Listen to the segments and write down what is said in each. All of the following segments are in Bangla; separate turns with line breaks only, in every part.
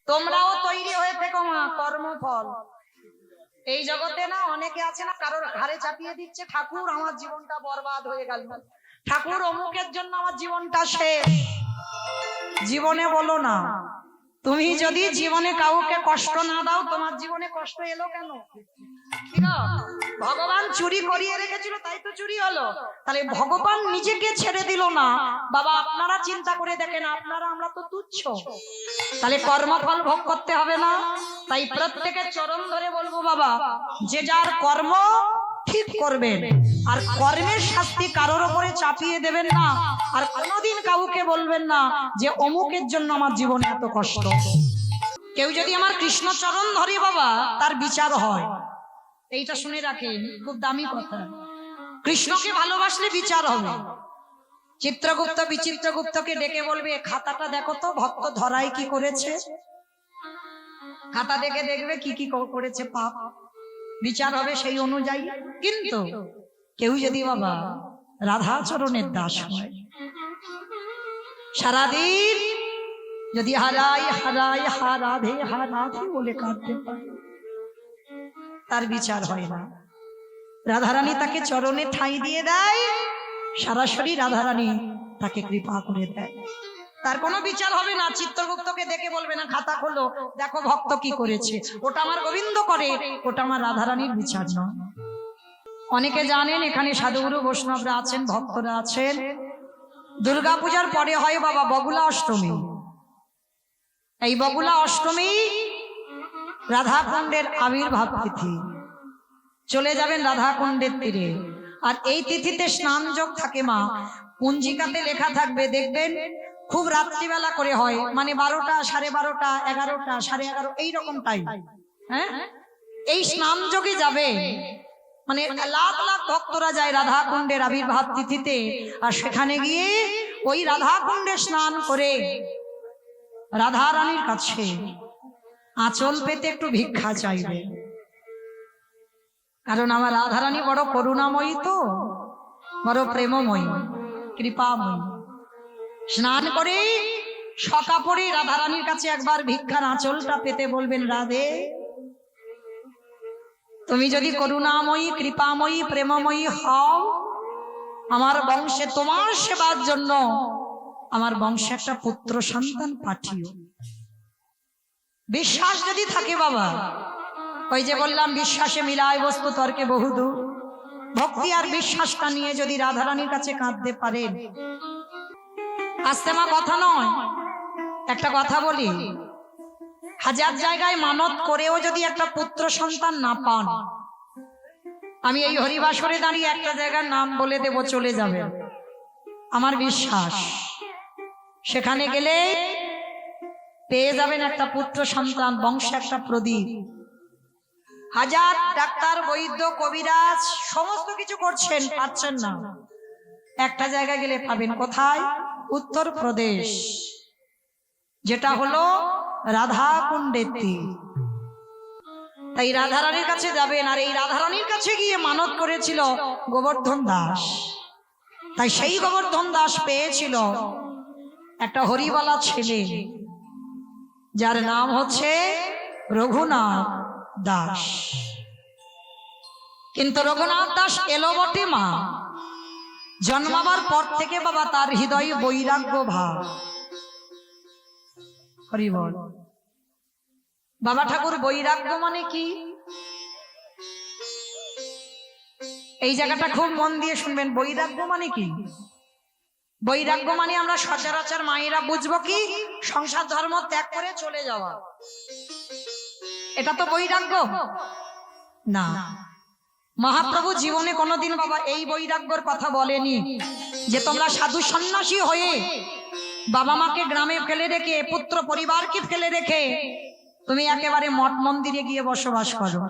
তোমরাও তৈরি হয়ে থেকো মা, কর্মফল। এই জগতে না অনেকে আছে না, কারোর ঘাড়ে চাপিয়ে দিচ্ছে, ঠাকুর আমার জীবনটা বরবাদ হয়ে গেল, ঠাকুর অমুকের জন্য আমার জীবনটা শেষ। জীবনে বলো না, তুমি যদি জীবনে কাউকে কষ্ট না দাও, তোমার জীবনে কষ্ট এলো কেন? ভগবান চুরি করিয়ে রেখেছিল, তাই তো চুরি হলো। তাহলে ভগবান নিজেকে ছেড়ে দিল না। বাবা আপনারা চিন্তা করে দেখেন, আপনারা আমরা তো তুচ্ছ, তাহলে কর্মফল ভোগ করতে হবে না? তাই প্রত্যেকের চরণ ধরে বলবো বাবা, যে যার কর্ম ঠিক করবেন, আর কর্মের শাস্তি কারোর উপরে চাপিয়ে দেবেন না। আর কোনোদিন কাউকে বলবেন না যে অমুকের জন্য আমার জীবনে এত কষ্ট। কেউ যদি আমার কৃষ্ণ চরণ ধরে বাবা, তার বিচার হয়। এইটা শুনে রাখেন, খুব দামি কথা। কৃষ্ণকে ভালোবাসলে বিচার হবে। চিত্রগুপ্ত বিচিত্রগুপ্তকে ডেকে বলবে, খাতাটা দেখো তো ভক্ত ধরাই কি করেছে। খাতা দেখে দেখবে কি কি করেছে পাপ, বিচার হবে সেই অনুযায়ী। কিন্তু কেউ যদি বাবা রাধা চরণের দাস হয়, সারাদিন যদি হারাই হারাই হারাধে হারাধে বলে কাঁদতে পারে, তার বিচার হয় না। রাধারানী তাকে চরণে ঠাঁই দিয়ে দেয়, সরাসরি রাধারানী তাকে কৃপা করে দেয়, তার কোনো বিচার হবে না। চিত্রগুপ্তকে দেখে বলবে না, খাতা খোলো দেখো ভক্ত কি করেছে, ওটা আমার গোবিন্দ করে, ওটা আমার রাধারানীর বিচার নয়। অনেকে জানেন এখানে সাধুগুরু বৈষ্ণবরা আছেন, ভক্তরা আছেন, দুর্গাপূজার পরে হয় বাবা বগুলা অষ্টমী। এই বগুলা অষ্টমী রাধাকুণ্ডের আবির্ভাব তিথি। চলে যাবেন রাধাকুণ্ডের তীরে, আর এই তিথিতে স্নান যোগ থাকে মা। পঞ্জিকাতে লেখা থাকবে, দেখবেন খুব রাত্রিবেলা করে হয়, মানে 12টা, 12:30, 11টা, 11:30 এইরকম টাইম। হ্যাঁ, এই স্নান যোগে যাবে, মানে লাখ লাখ ভক্তরা যায় রাধাকুণ্ডের আবির্ভাব তিথিতে, আর সেখানে গিয়ে ওই রাধাকুণ্ডে স্নান করে রাধা রানীর কাছে আঁচল পেতে একটু ভিক্ষা চাইবে। কারণ আমার রাধারানী বড় করুণাময়ী, তো বড় প্রেমময়ী, কৃপাময়ী। স্নান করে সকাপড়ে রাধারানীর কাছে একবার ভিক্ষার আঁচলটা পেতে বলবেন, রাধে তুমি যদি করুণাময়ী, কৃপাময়ী, প্রেমময়ী হও, আমার বংশে তোমার সেবার জন্য আমার বংশে একটা পুত্র সন্তান পাঠিও। বিশ্বাস যদি থাকে বাবা, ওই যে বললাম বিশ্বাসে মিলায় বস্তু তর্কে বহুদূর, ভক্তি আর বিশ্বাসটা নিয়ে যদি রাধারানীর কাছে কাঁদতে পারেন, আস্তে মা কথা নয়, একটা কথা বলি, হাজার জায়গায় মানত করেও যদি একটা পুত্র সন্তান না পান, আমি এই হরিবাসরে দাঁড়িয়ে একটা জায়গার নাম বলে দেব, চলে যাবে, আমার বিশ্বাস সেখানে গেলে পেয়ে যাবেন একটা পুত্র সন্তান, বংশে একটা প্রদীপ। হাজার ডাক্তার, বৈদ্য, কবিরাজ সমস্ত কিছু করছেন, পাচ্ছেন না, একটা জায়গায় গেলে পাবেন। কোথায়? উত্তরপ্রদেশ, যেটা হলো রাধাকুণ্ডের তীর। তাই রাধারানীর কাছে যাবেন, আর এই রাধারানীর কাছে গিয়ে মানত করেছিল গোবর্ধন দাস। তাই সেই গোবর্ধন দাস পেয়েছিল একটা হরিবালা ছেলে, যার নাম হচ্ছে রঘুনাথ দাস। কিন্তু রঘুনাথ দাস এলো বটে মা, জন্মাবার পর থেকে বাবা তার হৃদয়ে বৈরাগ্য ভাব। হরি বল। বাবা ঠাকুর বৈরাগ্য মানে কি, এই জায়গাটা খুব মন দিয়ে শুনবেন। বৈরাগ্য মানে কি? বৈরাগ্য মানে আমরা সচরাচর মায়েরা বুঝবো কি, সংসার ধর্ম ত্যাগ করে চলে যাওয়া, এটা তো বৈরাগ্য না। মহাপ্রভু জীবনে কোনোদিন বাবা এই বৈরাগ্যর কথা বলেনি যে তোমরা সাধু সন্ন্যাসী হয়ে বাবা মাকে গ্রামে ফেলে রেখে, পুত্র পরিবারকে ফেলে রেখে তুমি একেবারে মঠ মন্দিরে গিয়ে বসবাস করো।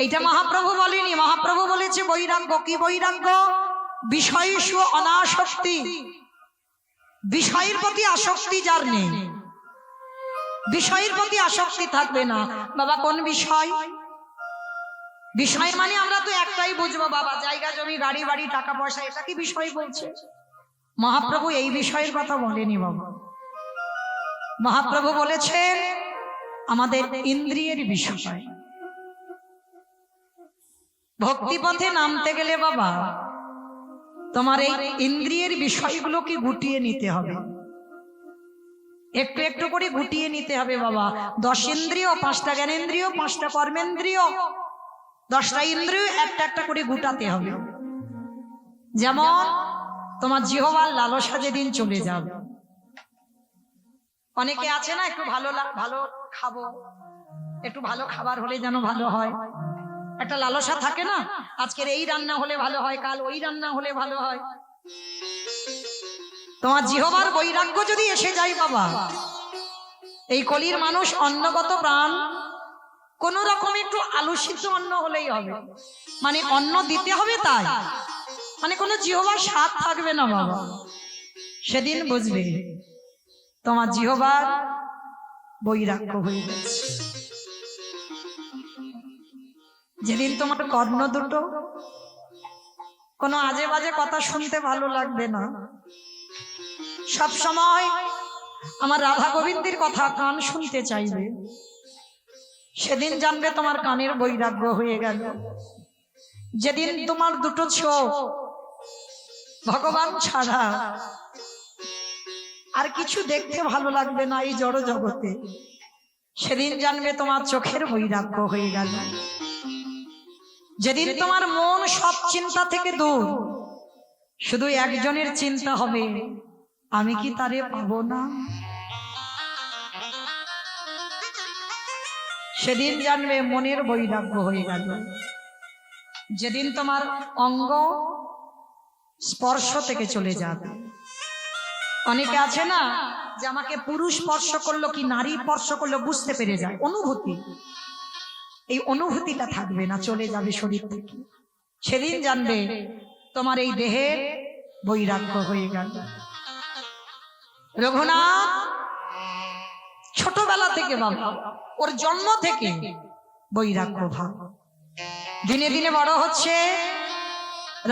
এইটা মহাপ্রভু বলেনি। মহাপ্রভু বলেছে বৈরাগ্য কি? বৈরাগ্য বিষয়সু অনাসক্তি, বিষয়ের প্রতি আসক্তি যার নেই, বিষয়ের প্রতি আসক্তি থাকবে না। বাবা কোন বিষয়? বিষয় মানে আমরা তো একটাই বুঝবো বাবা, জায়গা জমি, গাড়ি বাড়ি, টাকা পয়সা, এটা কি বিষয় বলছে? মহাপ্রভু এই বিষয়ের কথা বলেনি বাবা। মহাপ্রভু বলেছেন আমাদের ইন্দ্রিয়ের বিষয়। ভক্তিপথে নামতে গেলে বাবা তোমার এই ইন্দ্রিয়ের বিষয়গুলোকে গুটিয়ে নিতে হবে, একটু একটু করে গুটিয়ে নিতে হবে বাবা। 10 ইন্দ্রিয়, 5টা জ্ঞানেন্দ্রিয়, 5টা কর্মেন্দ্রিয়, 10টা ইন্দ্রিয় একটা একটা করে গুটাতে হবে। যেমন তোমার জিহ্বার লালসা যেদিন চলে যাবে, অনেকে আছে না একটু ভালো ভালো খাবো, একটু ভালো খাবার হলে যেন ভালো হয়, একটা লালসা থাকে না, আজকের এই রান্না হলে ভালো হয়, কাল ওই রান্না হলে ভালো হয়। তোমার জিহ্বার বৈরাগ্য যদি এসে যায় বাবা, এই কলির মানুষ অন্নগত প্রাণ, কোন রকম একটু আলু সিদ্ধ অন্ন হলেই হবে, মানে অন্ন দিতে হবে, তাই মানে কোনো জিহ্বার স্বাদ থাকবে না বাবা। সেদিন বুঝবে তোমার জিহ্বার বৈরাগ্য হয়ে গেছে। যেদিন তোমার কর্ণ দুটো কোনো আজে বাজে কথা শুনতে ভালো লাগবে না, সব সময় আমার রাধা গোবিন্দের কথা কান শুনতে চাইবে, সেদিন জানবে তোমার কানের বৈরাগ্য হয়ে গেল। যেদিন তোমার দুটো চোখ ভগবান ছাড়া আর কিছু দেখতে ভালো লাগবে না এই জড় জগতে, সেদিন জানবে তোমার চোখের বৈরাগ্য হয়ে গেল। যেদিন তোমার মন সব চিন্তা থেকে দূর, শুধু একজনের চিন্তা হবে, আমি কি তারে পাবো না, সেদিন জানবে মনের বৈরাগ্য হয়ে গেল। যেদিন তোমার অঙ্গ স্পর্শ থেকে চলে যাবে, অনেকে আছে না যে আমাকে পুরুষ স্পর্শ করলো কি নারী স্পর্শ করলো বুঝতে পেরে যায়, অনুভূতি, এই অনুভূতিটা থাকবে না, চলে যাবে শরীর থেকে। সেদিন জানবে তোমার এই দেহের বৈরাগ্য হয়ে গেল। রঘুনাথ ছোটবেলা থেকে বাবা, ওর জন্ম থেকে বৈরাগ্য ভাব, দিনে দিনে বড় হচ্ছে।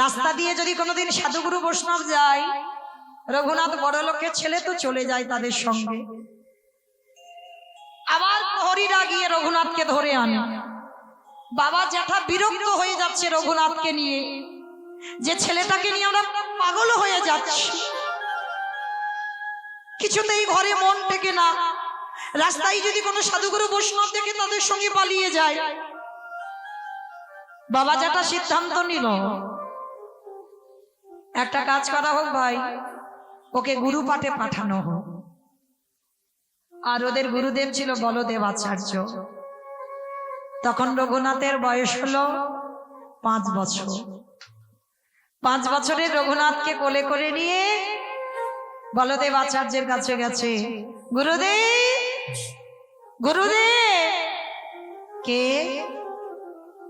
রাস্তা দিয়ে যদি কোনোদিন সাধুগুরু বৈষ্ণব যায়, রঘুনাথ বড় লোকের ছেলে তো চলে যায় তাদের সঙ্গে, আবার প্রহরীরা গিয়ে রঘুনাথকে ধরে আনে। বাবা জ্যাঠা বিরক্ত হয়ে যাচ্ছে রঘুনাথকে নিয়ে, যে ছেলেটাকে নিয়ে আমরা পাগল হয়ে যাচ্ছি, কিছুতেই ঘরে মন টেকে না, রাস্তায় যদি কোনো সাধুগুরু বৈষ্ণব দেখে তাদের সঙ্গে পালিয়ে যায়। বাবা জ্যাঠা সিদ্ধান্ত নিল একটা কাজ করা হোক ভাই, ওকে গুরু পাঠে পাঠানো হোক। আর ওদের গুরুদেব ছিল বলদেব আচার্য। তখন রঘুনাথের বয়স হলো 5 বছর। 5 বছরের রঘুনাথকে কোলে করে নিয়ে বলদেব আচার্যের কাছে গেছে। গুরুদেব, গুরুদেব। কে?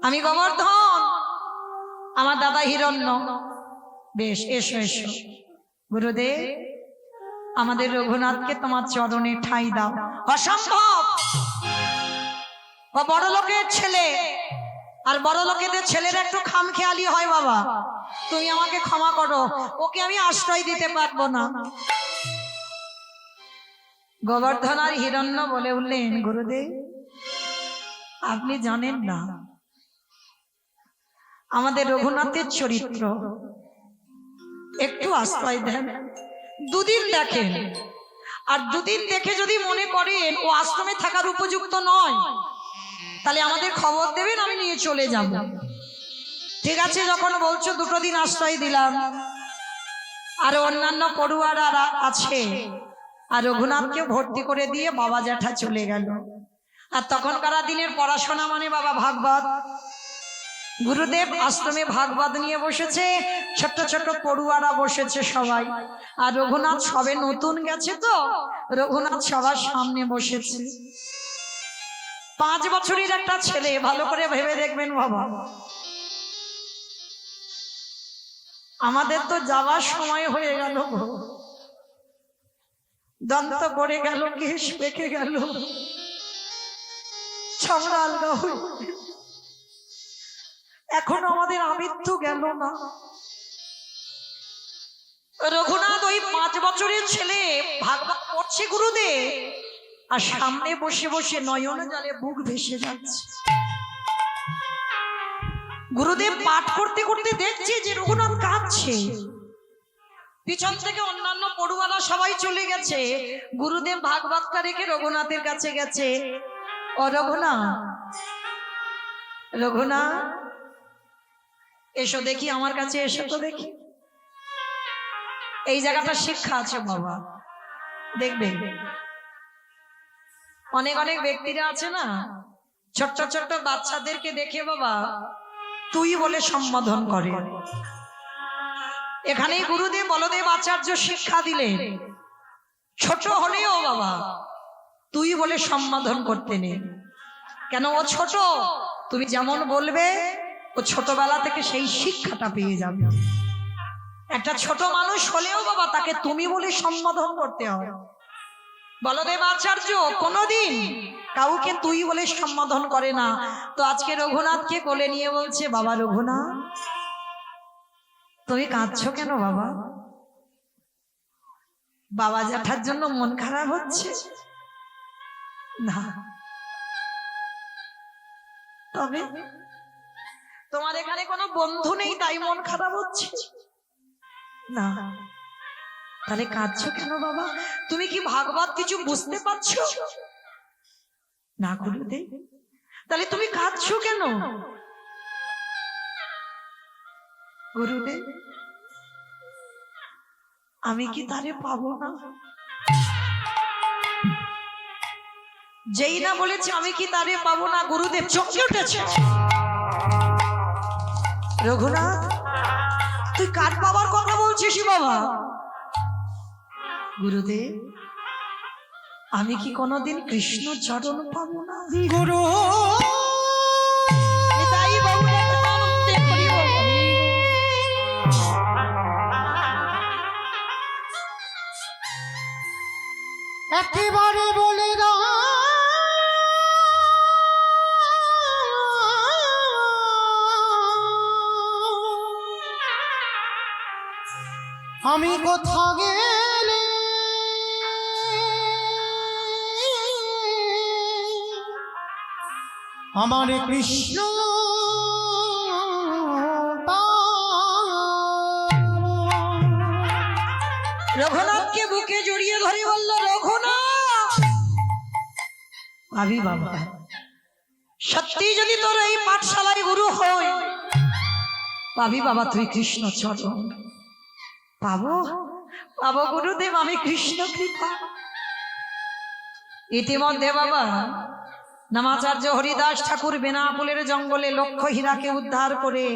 আমি গোবর্ধন, আমার দাদা হিরণ্য। বেশ, এসো এসো। গুরুদেব, আমাদের রঘুনাথকে তোমার চরণে ঠাঁই দাও। অসম্ভব, ও বড় লোকের ছেলে, আর বড় লোকেদের ছেলের একটু খামখেয়ালি হয় বাবা, তুমি আমাকে ক্ষমা করো, ওকে আমি আশ্রয় দিতে পারবো না। গোবর্ধন আর হিরণ্য বলে উঠলেন, গুরুদেব আপনি জানেন না আমাদের রঘুনাথের চরিত্র, একটু আশ্রয় দেন, 2 দিন দেখেন, আর 2 দিন দেখে যদি মনে করেন ও আশ্রমে থাকার উপযুক্ত নয়, তাহলে আমাদের খবর দেবেন, আমি নিয়ে চলে যাব। ঠিক আছে, যখন বলছো 2 দিন আশ্রয় দিলাম। আর অন্যান্য পড়ুয়ারা আছে, আর রঘুনাথকে ভর্তি করে দিয়ে বাবা জ্যাঠা চলে গেল। আর তখনকার দিনের পড়াশোনা মানে বাবা ভাগবত। গুরুদেব আশ্রমে ভাগবত নিয়ে বসেছে, ছোট্ট ছোট্ট পড়ুয়ারা বসেছে সবাই, আর রঘুনাথ সবে নতুন গেছে তো রঘুনাথ সবার সামনে বসেছে। 5 বছরের একটা ছেলে, ভালো করে ভেবে দেখবেন বাবা, আমাদের তো যাওয়ার সময় হয়ে গেল, দন্ত পড়ে গেল, কেশ পেকে গেল, চামড়া আলগা হয়ে, এখন আমাদের আমৃত্যু গেল না। রঘুনাথ ওই 5 বছরের ছেলে ভাগবত পড়ছে গুরুদেব, আর সামনে বসে বসে নয়ন জলে বুক ভেসে যাচ্ছে। গুরুদেব পাঠ করতে করতে দেখছে যে রঘুনাথ কাঁদছে। পিছন থেকে অন্যান্য পড়ুয়ারা সবাই চলে গেছে, গুরুদেব ভাগবতটা রেখে রঘুনাথের কাছে গেছে। ও রঘুনাথ, রঘুনাথ এসো দেখি, আমার কাছে এসো তো দেখি। এই জায়গাটা শিক্ষা আছে বাবা, দেখবে অনেক অনেক ব্যক্তিরা আছে না, ছোট্ট ছোট্ট বাচ্চাদেরকে দেখে বাবা তুই বলে সম্বোধন করে। এখানেই গুরুদেব বলদেব আচার্য শিক্ষা দিলেন, ছোট হলেও বাবা তুই বলে সম্বোধন করতে নেই। কেন? ও ছোট, তুমি যেমন বলবে ও ছোটবেলা থেকে সেই শিক্ষাটা পেয়ে যাবে। একটা ছোট মানুষ হলেও বাবা তাকে তুমি বলে সম্বোধন করতে হয়। বলদেব আচার্য কোনোদিন কাউকে তুই বলে সম্বোধন করে না। তো আজকে রঘুনাথকে কোলে নিয়ে বলছে, বাবা রঘুনাথ তুমি কাঁদছো কেন বাবা? বাবা জ্যাঠার জন্য মন খারাপ হচ্ছে না? তবে তোমার এখানে কোনো বন্ধু নেই তাই মন খারাপ হচ্ছে না? তাহলে কাঁদছো কেন বাবা? তুমি কি ভাগবত কিছু বুঝতে পারছো না গুরুদেব? তাহলে তুমি কাঁদছো কেন? গুরুদেব আমি কি তারে পাবো না? যেই না বলেছে আমি কি তারে পাবো না, গুরুদেব চমকে উঠেছে। রঘুনাথ তুই কার বাবার কথা বলছিস বাবা? গুরুদেব আমি কি কোনোদিন কৃষ্ণ চরণ পাবো না? গুরু
একেবারে বলে দাও আমি কোথা গেলে আমার কৃষ্ণ
রঘুনাথকে বুকে জড়িয়ে ধরে বলল, রঘুনাথ ভাবি বাবা সত্যি যদি তোর এই পাঠশালায় গুরু হয়, পাবি বাবা তুই কৃষ্ণ চরণ পাবো। পাবো গুরুদেব, আমি কৃষ্ণ কৃপা। ইতিমধ্যে বাবা নামাচার্য হরিদাস ঠাকুর বেনাপুলের জঙ্গলে লক্ষ হীরাকে উদ্ধার করে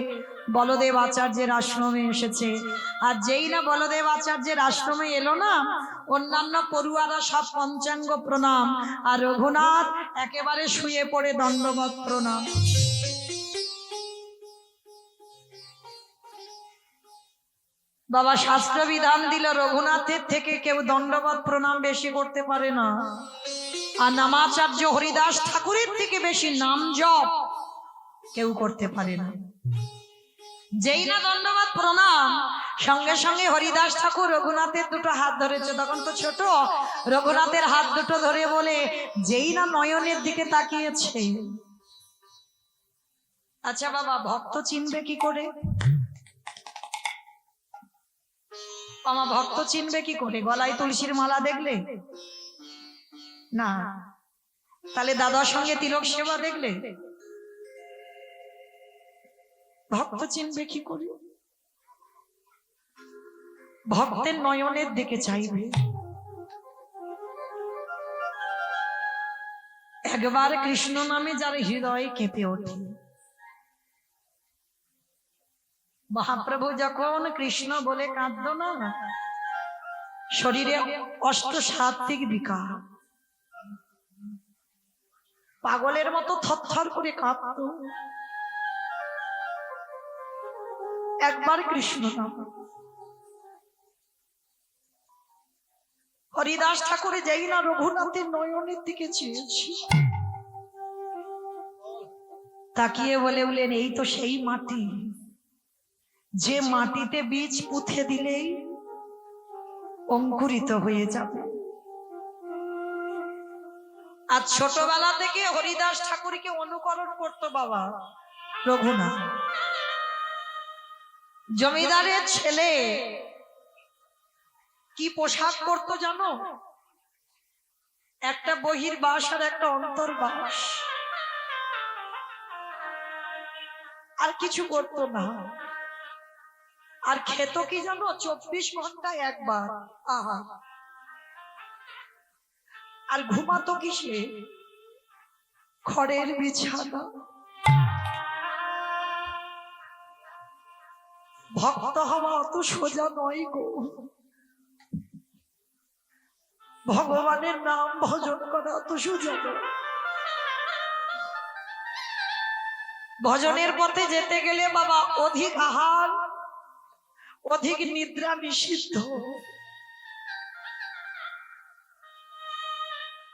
বলদেব আচার্যের আশ্রমে এসেছে। আর যেই না বলদেব আচার্যের আশ্রমে এলো না, অন্যান্য পড়ুয়ারা সব পঞ্চাঙ্গ প্রণাম, আর রঘুনাথ একেবারে শুয়ে পড়ে দণ্ডবত প্রণাম। বাবা শাস্ত্র বিধান দিল রঘুনাথের থেকে কেউ দণ্ডবত প্রণাম বেশি করতে পারে না, আর নামাচার্য হরিদাস ঠাকুরের থেকে বেশি নাম জপ কেউ করতে পারে না। যেই না দণ্ডবত প্রণাম, সঙ্গে সঙ্গে হরিদাস ঠাকুর রঘুনাথের দুটো হাত ধরেছে। তখন তো ছোট, রঘুনাথের হাত দুটো ধরে বলে, যেই না নয়নের দিকে তাকিয়েছে। আচ্ছা বাবা ভক্ত চিনবে কি করে? আমার ভক্ত চিনবে কি করে? গলায় তুলসীর মালা দেখলে না? তাহলে দাদার সঙ্গে তিলক সেবা দেখলে ভক্ত চিনবে কি করে? ভক্তের নয়নের দিকে চাইবে। একবার কৃষ্ণ নামে যার হৃদয় কেঁপে ওঠে, মহাপ্রভু যখন কৃষ্ণ বলে কাঁদল না, শরীরে অষ্ট সাত্ত্বিক বিকার, পাগলের মতো থরথর করে কাঁপত। একবার কৃষ্ণ নাম। হরিদাস ঠাকুর যেই না রঘুনাথের নয়নের দিকে চেয়েছি, তাকিয়ে বলে উঠলেন, এই তো সেই মাটি যে মাটিতে বীজ পুঁতে দিলেই অঙ্কুরিত হয়ে যাবে। আর ছোটবেলা থেকে হরিদাস ঠাকুরকে অনুকরণ করতো বাবা রঘুনাথ। জমিদারের ছেলে কি পোশাক পরতো জানো? একটা বহির্বাস আর একটা অন্তর্বাস, আর কিছু করতো না। আর খেত কি জানো? 24 ঘন্টায় একবার আহার। আর ঘুমাতো কিসে? খড়ের বিছানা। ভক্ত হওয়া অত সোজা নয় গো। ভগবানের নাম ভজন করা অত সোজা নয়। ভজনের পথে যেতে গেলে বাবা অধিক আহার, অধিক নিদ্রা নিষিদ্ধ।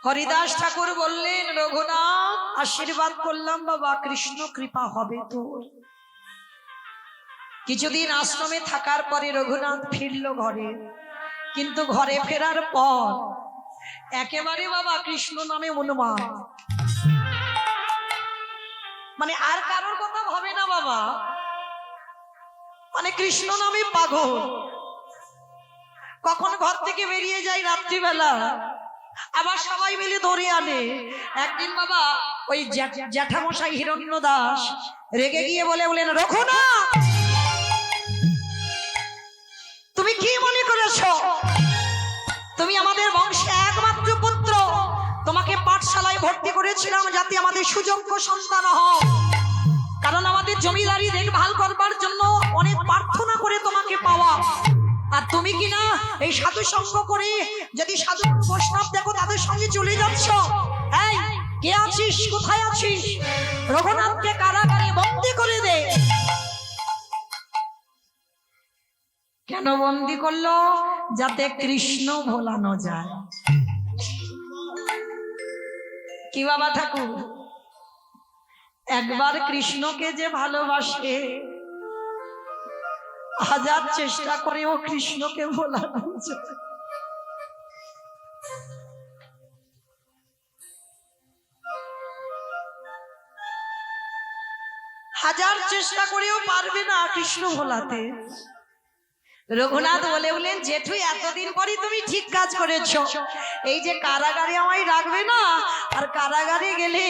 হরিদাস ঠাকুর বললেন, রঘুনাথ আশীর্বাদ করলাম বাবা, কৃষ্ণ কৃপা হবে তোর। কিছুদিন আশ্রমে থাকার পরে রঘুনাথ ফিরল ঘরে। কিন্তু ঘরে ফেরার পর একেবারে বাবা কৃষ্ণ নামে উন্মাদ। মানে আর কারোর কথা ভাবে না বাবা, মানে কৃষ্ণ নামে পাগল। কখন ঘর থেকে বেরিয়ে যায় রাত্রিবেলা, আবার সবাই মিলে ধরে আনে। একদিন বাবা ওই জ্যাঠামশাই হিরণ্য দাস রেগে গিয়ে বলেন, রঘুনাথ তুমি কি মনে করেছো তুমি আমাদের বংশে একমাত্র পুত্র? তোমাকে পাঠশালায় ভর্তি করেছিলাম যাতে আমাদের সুযোগ্য সন্তান হও, কারণ আমাদের জমিদারি দেখভাল করবার জন্য অনেক প্রার্থনা করে তোমাকে পাওয়া। আর তুমি কিনা এই সাধু সঙ্গ করে যদি সাধু বৈষ্ণব দেখো তাদের সঙ্গে চলে যাচ্ছ। এই কে আছিস, কোথায় আছিস? রঘুনাথকে কারাগারে বন্দি করে দে। কেন বন্দি করলো? যাতে কৃষ্ণ ভোলানো যায়। কি বাবা ঠাকুর, একবার কৃষ্ণকে যে ভালোবাসে হাজার চেষ্টা করেও কৃষ্ণকে ভোলানো যায়। হাজার চেষ্টা করেও পারবে না কৃষ্ণ ভোলাতে। রঘুনাথ বলেন, জেঠু এতদিন পরই তুমি ঠিক কাজ করেছো। এই যে কারাগারে আমায় রাখবে না, আর কারাগারে গেলে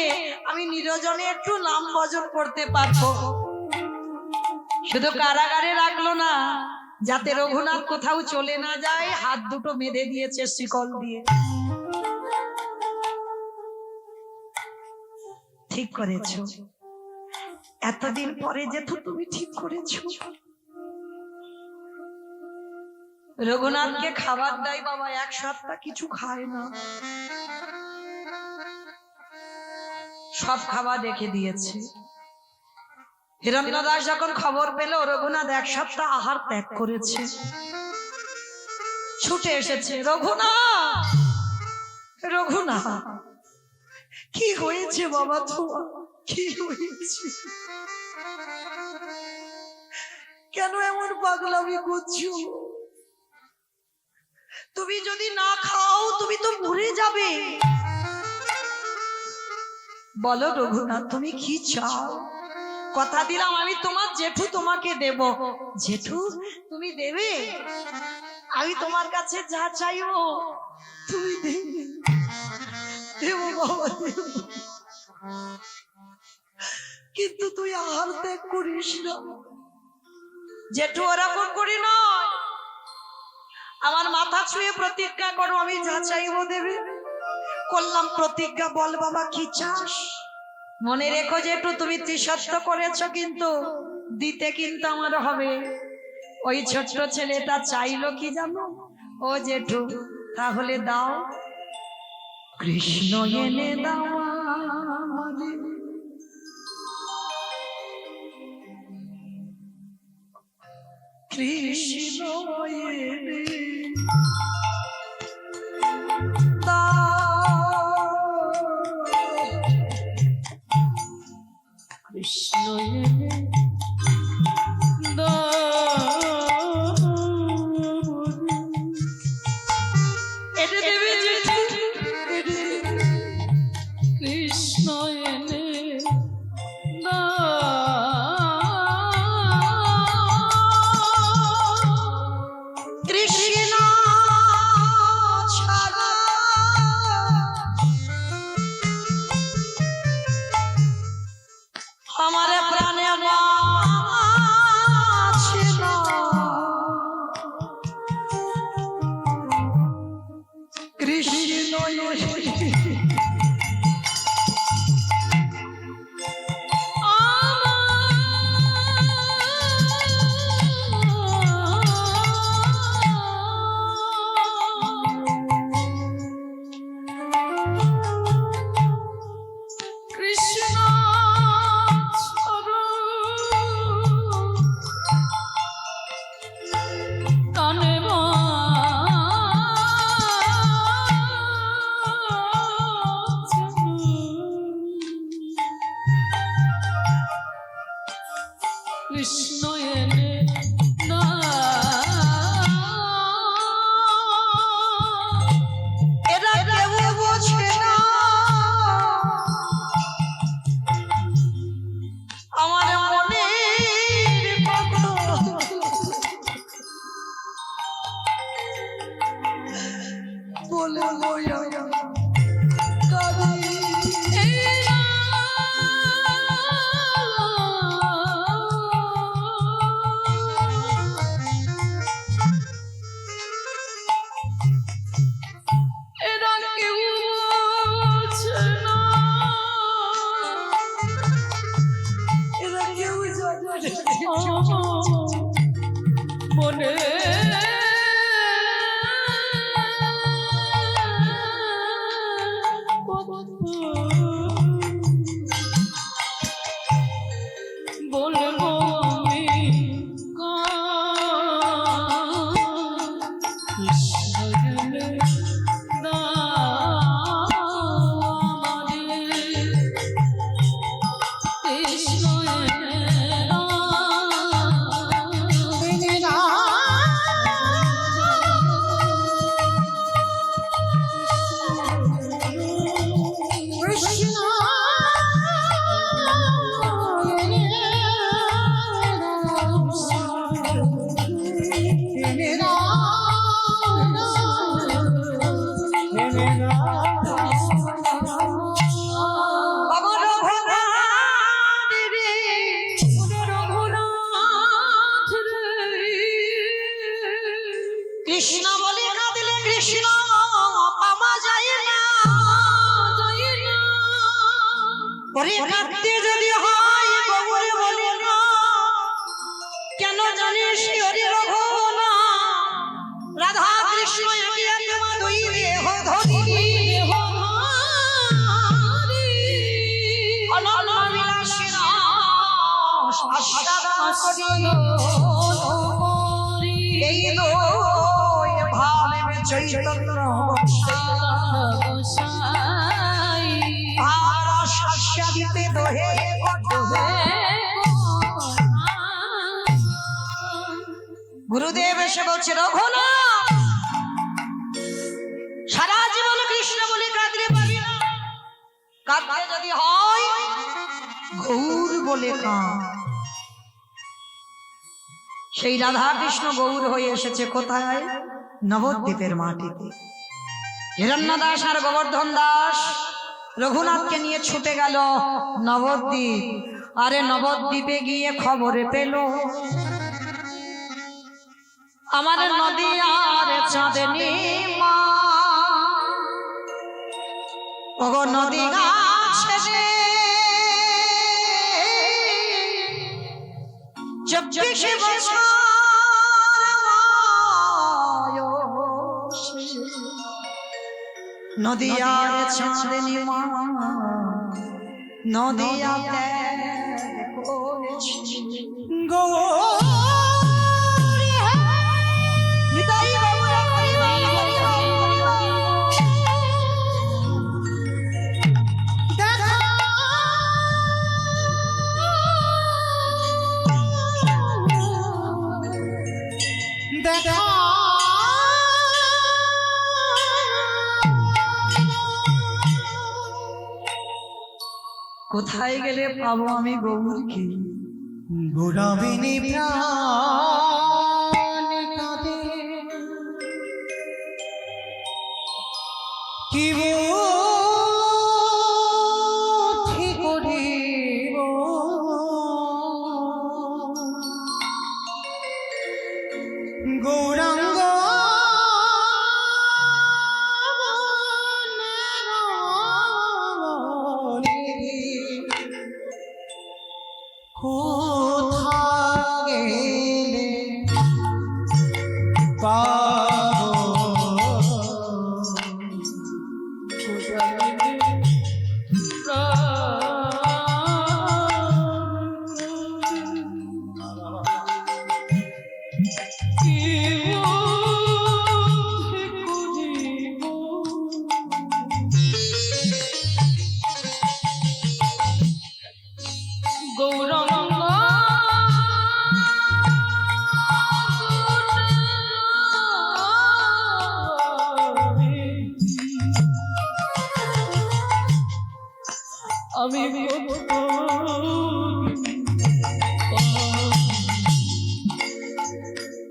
আমি নিরজনে একটু নাম ভজন করতে পারবো। শুধু কারাগারে রাখলো না, যাতে রঘুনাথ কোথাও চলে না যায়, হাত দুটো বেঁধে দিয়েছে শিকল দিয়ে। ঠিক করেছো, এতদিন পরে জেঠু তুমি ঠিক করেছো। রঘুনাথকে খাবার দেয় বাবা, এক সপ্তাহ কিছু খায় না, সব খাবার রেখে দিয়েছে। হিরণ্য দাস যখন খবর পেল রঘুনাথ এক সপ্তাহ আহার ত্যাগ করেছে, ছুটে এসেছে, রঘুনাথ রঘুনাথ কি হয়েছে বাবা তোমার? কি হয়েছে? কেন এমন পাগলামি করছো? তুমি যদি না খাও তুমি তো মরে যাবে। বলো রঘুনাথ তুমি কি চাও? কথা দিলাম আমি তোমার জেঠু তোমাকে দেব। জেঠু তুমি দেবে? আমি তোমার কাছে যা চাইবো তুমি দেবে? দেব বাবা দেব, কিন্তু তুই আহার ত্যাগ করিস না। জেঠু ওরকম করি নয়, আমার মাথা ছুঁয়ে প্রতিজ্ঞা করো আমি যা চাইবো দেবে। করলাম প্রতিজ্ঞা, বল বাবা কি চাস? মনে রেখো জেঠু তুমি ত্রিসত্য করেছো, কিন্তু দিতে কিন্তু আমার হবে। ওই ছোট্ট ছেলেটা চাইলো কি জানো? ও জেঠু তাহলে দাও, কৃষ্ণ এনে দাও আমারে। কৃষ্ণ এনে কৃষ্ণ এনে
কৃষ্ণ এনে
এরা কেউ বোঝে না আমার মনের কথা। বলে লইয়া কাঁদি।
এরা কেউ বোঝে না
এরা কেউ জানে না।
মনে বলবো আমি কৃষ্ণ এনে কৃষ্ণ
কৃষ্ণ বলে না দিলে কৃষ্ণ পাওয়া যায় না। ওরে কাঁদতে যদি হয় গৌরে বলে না কেন জানিস হরি রঘুনা রাধা কৃষ্ণ একে তোমা দুই দেহ ধরি অনন্ত বিলাসীর আস্বাদন করি। এই দুই ভাবে চৈতন্য আর শাস্যাদিতে দোহে গুরুদেব এসে বলছে রঘুনা সারা জীবন কৃষ্ণ বলে কাঁদতে পারি না, কাঁদতে যদি হয় গৌর বলে কাঁদ। সেই রাধা কৃষ্ণ গৌর হয়ে এসেছে কোথায়? নবদ্বীপের মাটিতে। হিরণ্যদাস আর গোবর্ধন দাস রঘুনাথকে নিয়ে ছুটে গেল নবদ্বীপ। আরে নবদ্বীপে গিয়ে খবরে পেল আমার নদী আর চাঁদনি মা ওগো নদী গাছে 24 বছর নদিয়ার চাঁদনি মা নদিয়াতে কোথায় গেলে পাবো আমি গৌরকে?
গোরাবিনী প্রাণ কাঁদে কি বুদ্ধি করিব গৌরাঙ্গ কোথা গেলে
গৌরঙ্গ আমি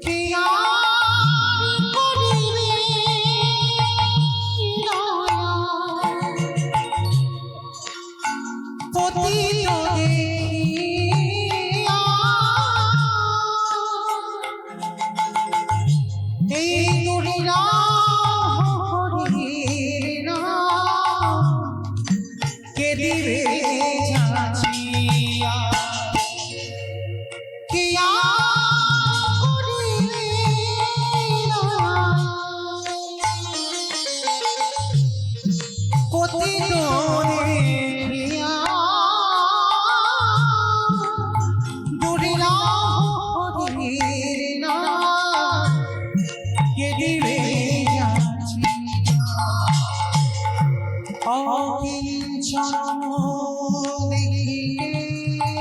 কি আর করিবে পতিত দেখিয়া এই দুরিরা হরির নাম কে দিবে যাচিয়া কি আর করিবে পতিত দেখিয়া দুরিরা হরির নাম কে দিবে যাচিয়া অকিঞ্চন দেখিলে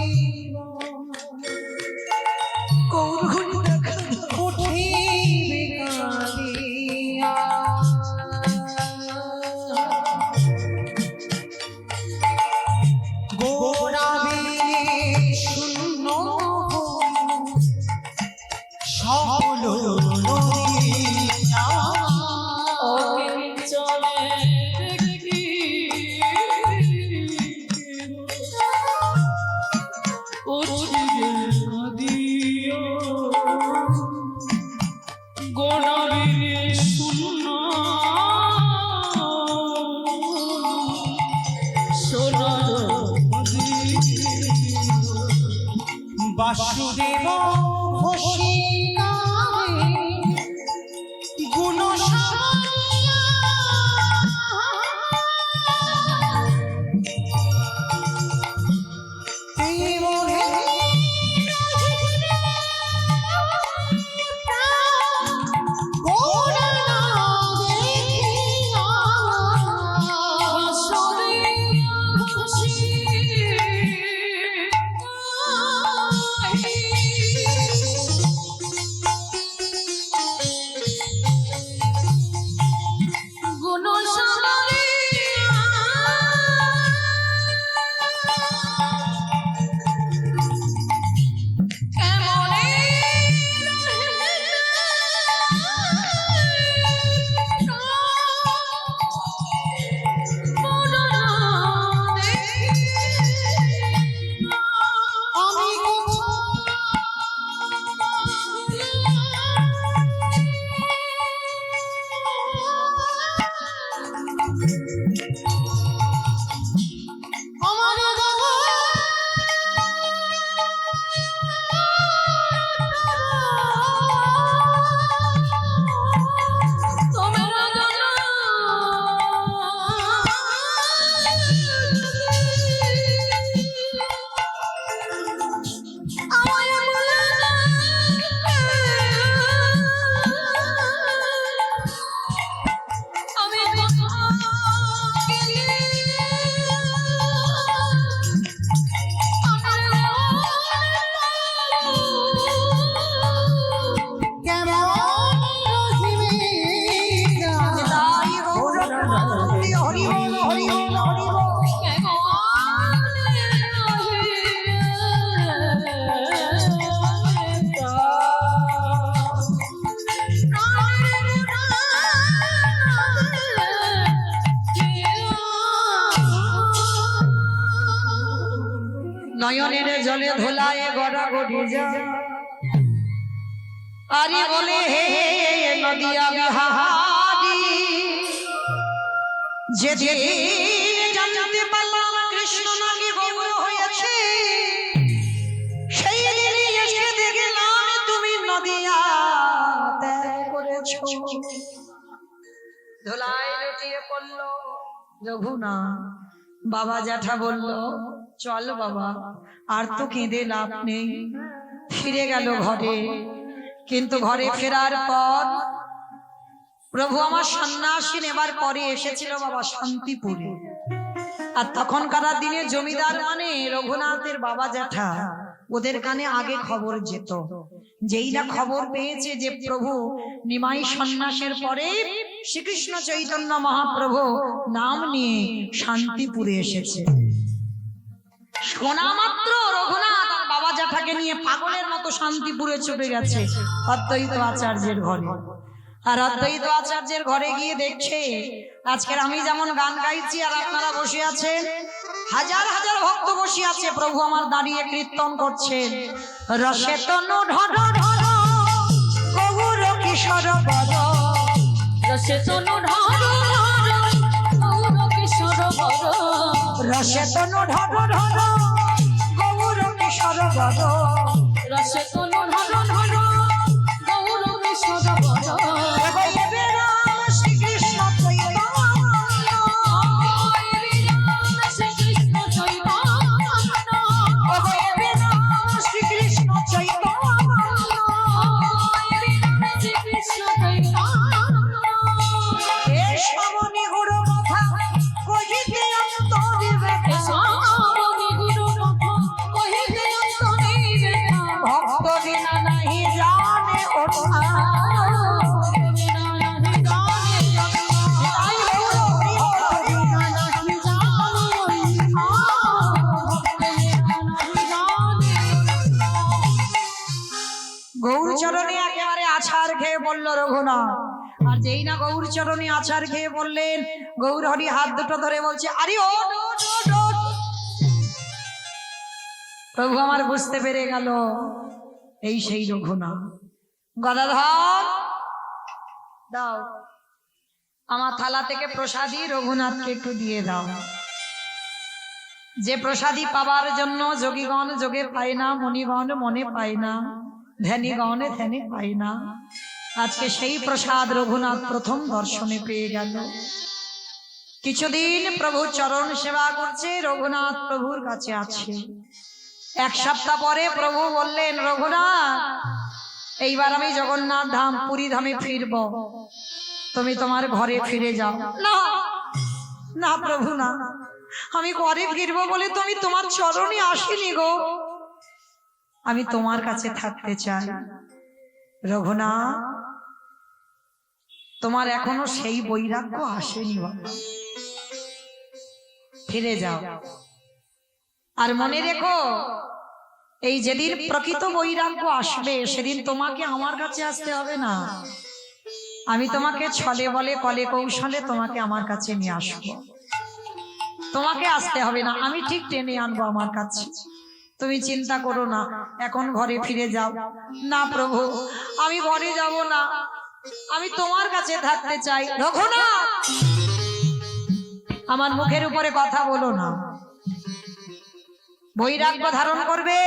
উঠিবে কাঁদিয়া গোরাবিনে শূন্য সকল নদিয়া
চলে দেখি উঠিবে নদিও গোড়াবিনে শূন্য সোনার
বাসুদেব ঘোষিকারে গুণ সামাইয়া জীবনে গোরা না দেখিয়া আমি আমার
তাই গৌরবনন্দী হরি বল হরি বল হরি বল। নয়নের জলে ধোলায় গড়াগড়ি যা আরি বলে হে নদিয়া বিহারি যেদিন জানতে পারলাম কৃষ্ণ নাকি গৌর হয়েছে সেই দিনই এসে দেখলাম তুমি নদিয়া ত্যাগ করেছো। ধোলায় লুটিয়ে পড়লো রঘুনা। বাবা জ্যাঠা বলল চল বাবা, আর তো কেঁদে লাভ নেই। ফিরে গেল ঘরে। কিন্তু ঘরে ফেরার পর প্রভু আমার সন্ন্যাসী নেবার পরে এসেছিল বাবা শান্তিপুরে। আর তখনকার দিনে জমিদার মানে রঘুনাথের বাবা জ্যাঠা, ওদের কানে আগে খবর যেত। যেইরা খবর পেয়েছে যে প্রভু নিমাই সন্ন্যাসের পরে শ্রীকৃষ্ণ চৈতন্য মহাপ্রভু নাম নিয়ে শান্তিপুরে এসেছে, শোনা মাত্র রঘুনাথ আর বাবা জ্যাঠাকে নিয়ে পাগলের মতো শান্তিপুরে ছুটে গেছে অদ্বৈত আচার্যের ঘরে। আর অদ্বৈত আচার্যের ঘরে গিয়ে দেখছে আজকের আমি যেমন গান গাইছি আর আপনারা বসে আছেন, হাজার হাজার ভক্ত বসে আছে, প্রভু আমার দাঁড়িয়ে কীর্তন করছেন। রসে তনু ঢর ঢর গৌর কিশোর বর,
রসে তনু ঢর ঢর গৌর কিশোর বর,
রসে তনু ঢর ঢর গৌর কিশোর বর,
রসে তনু ঢর ঢর গৌর কিশোর বর।
এবে রাম শ্রীকৃষ্ণ চৈতন্য,
শ্রীকৃষ্ণ চৈতন্য,
এবে রাম শ্রীকৃষ্ণ চৈতন্য,
শ্রীকৃষ্ণ চৈতন্য।
এ শ্রবণী গুরু কথা কহিতে অন্তরিবে, ভক্ত বিনা নাহি জানে ওঠা। তাই গৌরচরণে একেবারে আছাড় খেয়ে বলল রঘুনাথ। আর যেই না গৌরচরণে আছাড় খেয়ে বললেন, গৌর হরি হাত দুটো ধরে বলছে, আরে ও প্রভু আমার বুঝতে পেরে গেল এই সেই রঘুনাথ। গদাধর দাও, আমার থালা থেকে প্রসাদী রঘুনাথকে একটু দিয়ে দাও। যে প্রসাদী পাবার জন্য যোগীগণ যোগে পায় না, মণিগণ মনে পায় না, ধ্যানীগণ ধ্যানে পায় না, আজকে সেই প্রসাদ রঘুনাথ প্রথম দর্শনে পেয়ে গেল। কিছুদিন প্রভু চরণ সেবা করছে, রঘুনাথ প্রভুর কাছে আছে। এক সপ্তাহ পরে প্রভু বললেন, রঘুনাথ এইবার আমি জগন্নাথ ধাম পুরী ধামে ফিরব, তুমি তোমার ঘরে ফিরে যাও। না না প্রভু না, আমি ঘরে ফিরবো বলে তুমি তোমার চরণে আসিনি গো, আমি তোমার কাছে থাকতে চাই। রঘুনাথ তোমার এখনো সেই বৈরাগ্য আসেনি বাবা, ফিরে যাও। আর মনে রেখো, এই যেদিন প্রকৃত বৈরাগ্য আসবে সেদিন তোমাকে আমার কাছে আসতে হবে না, আমি তোমাকে ছলে বলে কলে কৌশলে তোমাকে আমার কাছে নিয়ে আসবো। তোমাকে আসতে হবে না, আমি ঠিক টেনে আনবো আমার কাছে, তুমি চিন্তা করো না, এখন ঘরে ফিরে যাও। না প্রভু, আমি ঘরে যাব না, আমি তোমার কাছে থাকতে চাই। রঘুনাথ আমার মুখের উপরে কথা বলো না, বৈরাগ্য ধারণ করবে,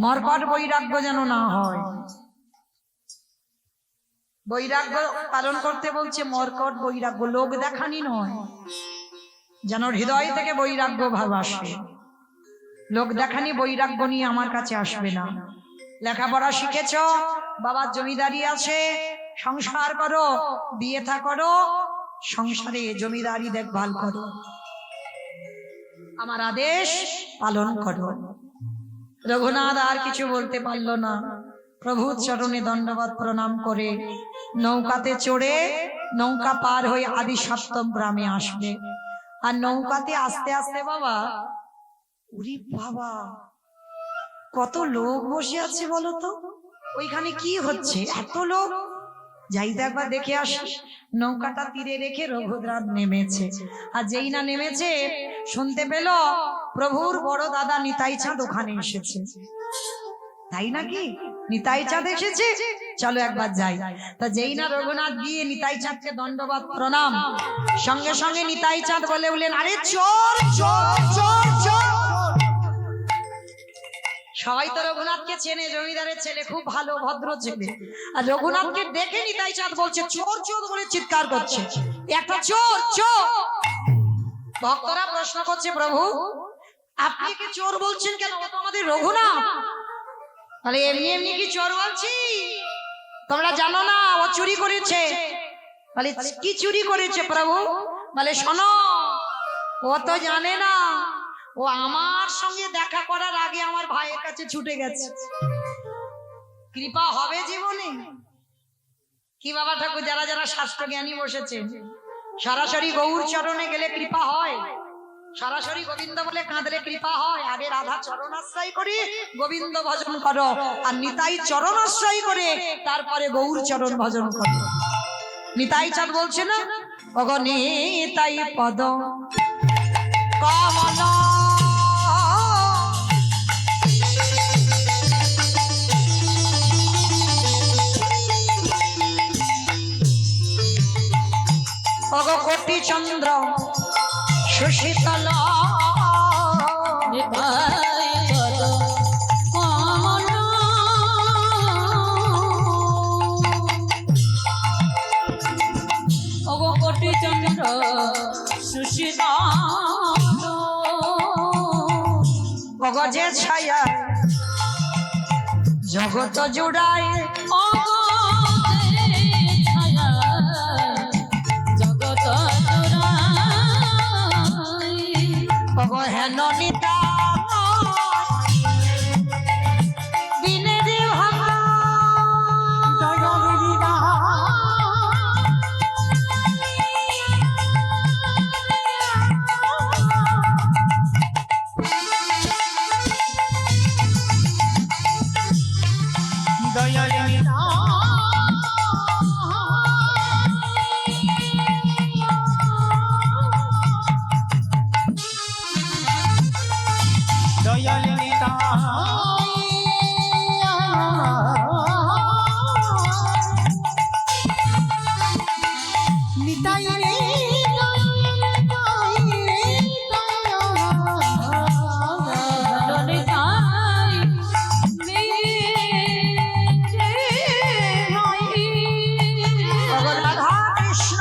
মর্কট বৈরাগ্য যেন না হয়। বৈরাগ্য পালন করতে বলছে, মর্কট বৈরাগ্য, লোক দেখানি নয়, যেন হৃদয় থেকে বৈরাগ্য ভাব আসে। লোক দেখানি বৈরাগ্য নিয়ে আমার কাছে আসবে না। লেখাপড়া শিখেছ, বাবার জমিদারি আছে, সংসার করো, বিয়ে থা করো, সংসারে জমিদারি দেখভাল করো, আমার আদেশ পালন করো। রঘুনাথ আর কিছু বলতে পারল না, প্রভুর চরণে দণ্ডবত প্রণাম করে নৌকাতে চড়ে নৌকা পার হয়ে আদি সপ্তম গ্রামে আসবে। আর নৌকাতে আস্তে আস্তে বাবা, উরি বাবা কত লোক বসে আছে বলো তো, ওইখানে কি হচ্ছে, এত লোক, যাই তো একবার দেখে আসি। নৌকাটা তীরে রেখে রঘুনাথ নেমেছে, আর যেই না নেমেছে শুনতে পেল প্রভুর বড় দাদা নিতাই চাঁদ ওখানে এসেছে। তাই নাকি, নিতাই চাঁদ এসেছে, চলো একবার যাই। তা যেই না রঘুনাথ গিয়ে নিতাই চাঁদকে দণ্ডবত প্রণাম, সঙ্গে সঙ্গে নিতাই চাঁদ বলে উঠলেন, আরে চোর চোর চোর চোর। সবাই তো রঘুনাথকে চেনে, জমিদারের ছেলে, খুব ভালো ভদ্র ছেলে। আর রঘুনাথকে দেখে নিতাই চাঁদ বলছে চোর চোর বলে চিৎকার করছে, একটা চোর চোর। ভক্তরা প্রশ্ন করছে, প্রভু আপনি কি চোর বলছেন কেন, ও তো আমাদের রঘুনাথ। তাহলে এমনি এমনি কি চোর বলছি, তোমরা জানো না ও চুরি করেছে। বলে কি চুরি করেছে প্রভু? বলে শোনো, ও তো জানে না, ও আমার সঙ্গে দেখা করার আগে আমার ভাইয়ের কাছে ছুটে গেছে। কৃপা হবে জীবনে কি বাবা ঠাকুর? যারা যারা শাস্ত্র জ্ঞানী বসেছে, সরাসরি গৌর চরণে গেলে কৃপা হয়? সরাসরি গোবিন্দ বলে কাঁদলে কৃপা হয়? আগে রাধা চরণাশ্রয় করি, গোবিন্দ ভজন করো, আর নিতাই চরণাশ্রয় করে তারপরে গৌর চরণ ভজন করো। নিতাই চাঁদ বলছে না, ওগো নিতাই পদ কমল ওগো কোটি চন্দ্র সুশীতল
নিতাই পদ কমল ওগো কোটি চন্দ্র সুশীতল
ওগো যে ছায়া জগত জুড়ায়
ওগো যে ছায়া জগৎ জুড়ায়
ওগো হেন নিতা দিনের ভাঙা
নিতাই রে
নিতাই
ওগো রাধা কৃষ্ণ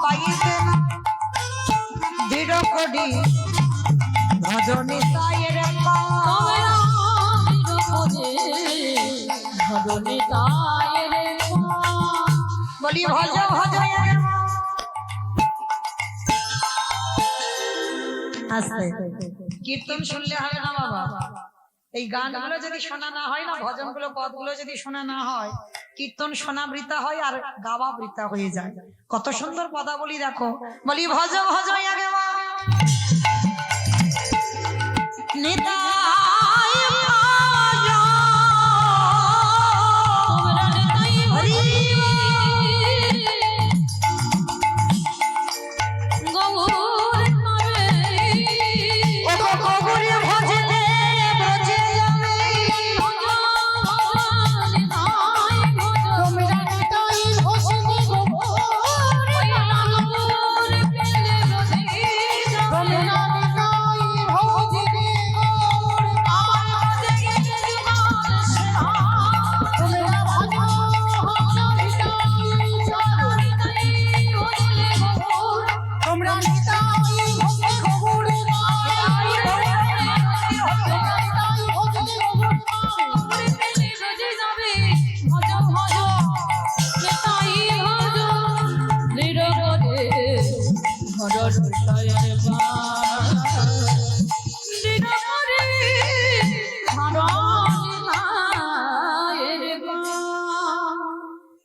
পাইতে না দৃঢ় করি ভজনি তায়ের বলি ভজ ভজ আস্তে কীর্তন শুনলে হবে না বাবা, এই গানগুলো যদি শোনা না হয় না, ভজনগুলো পদগুলো যদি শোনা না হয়, কীর্তন শোনা বৃথা হয় আর গাওয়া বৃথা হয়ে যায়। কত সুন্দর পদাবলী দেখো, বলি ভজ ভজ আগে মা নিতাই ভজ হরি ওগো গৌরে ভজলে ব্রজে যাবে
তোমরা নিতাই ভজনি গো তোমরা নিতাই ভজনি তোমরা নিতাই ভজনি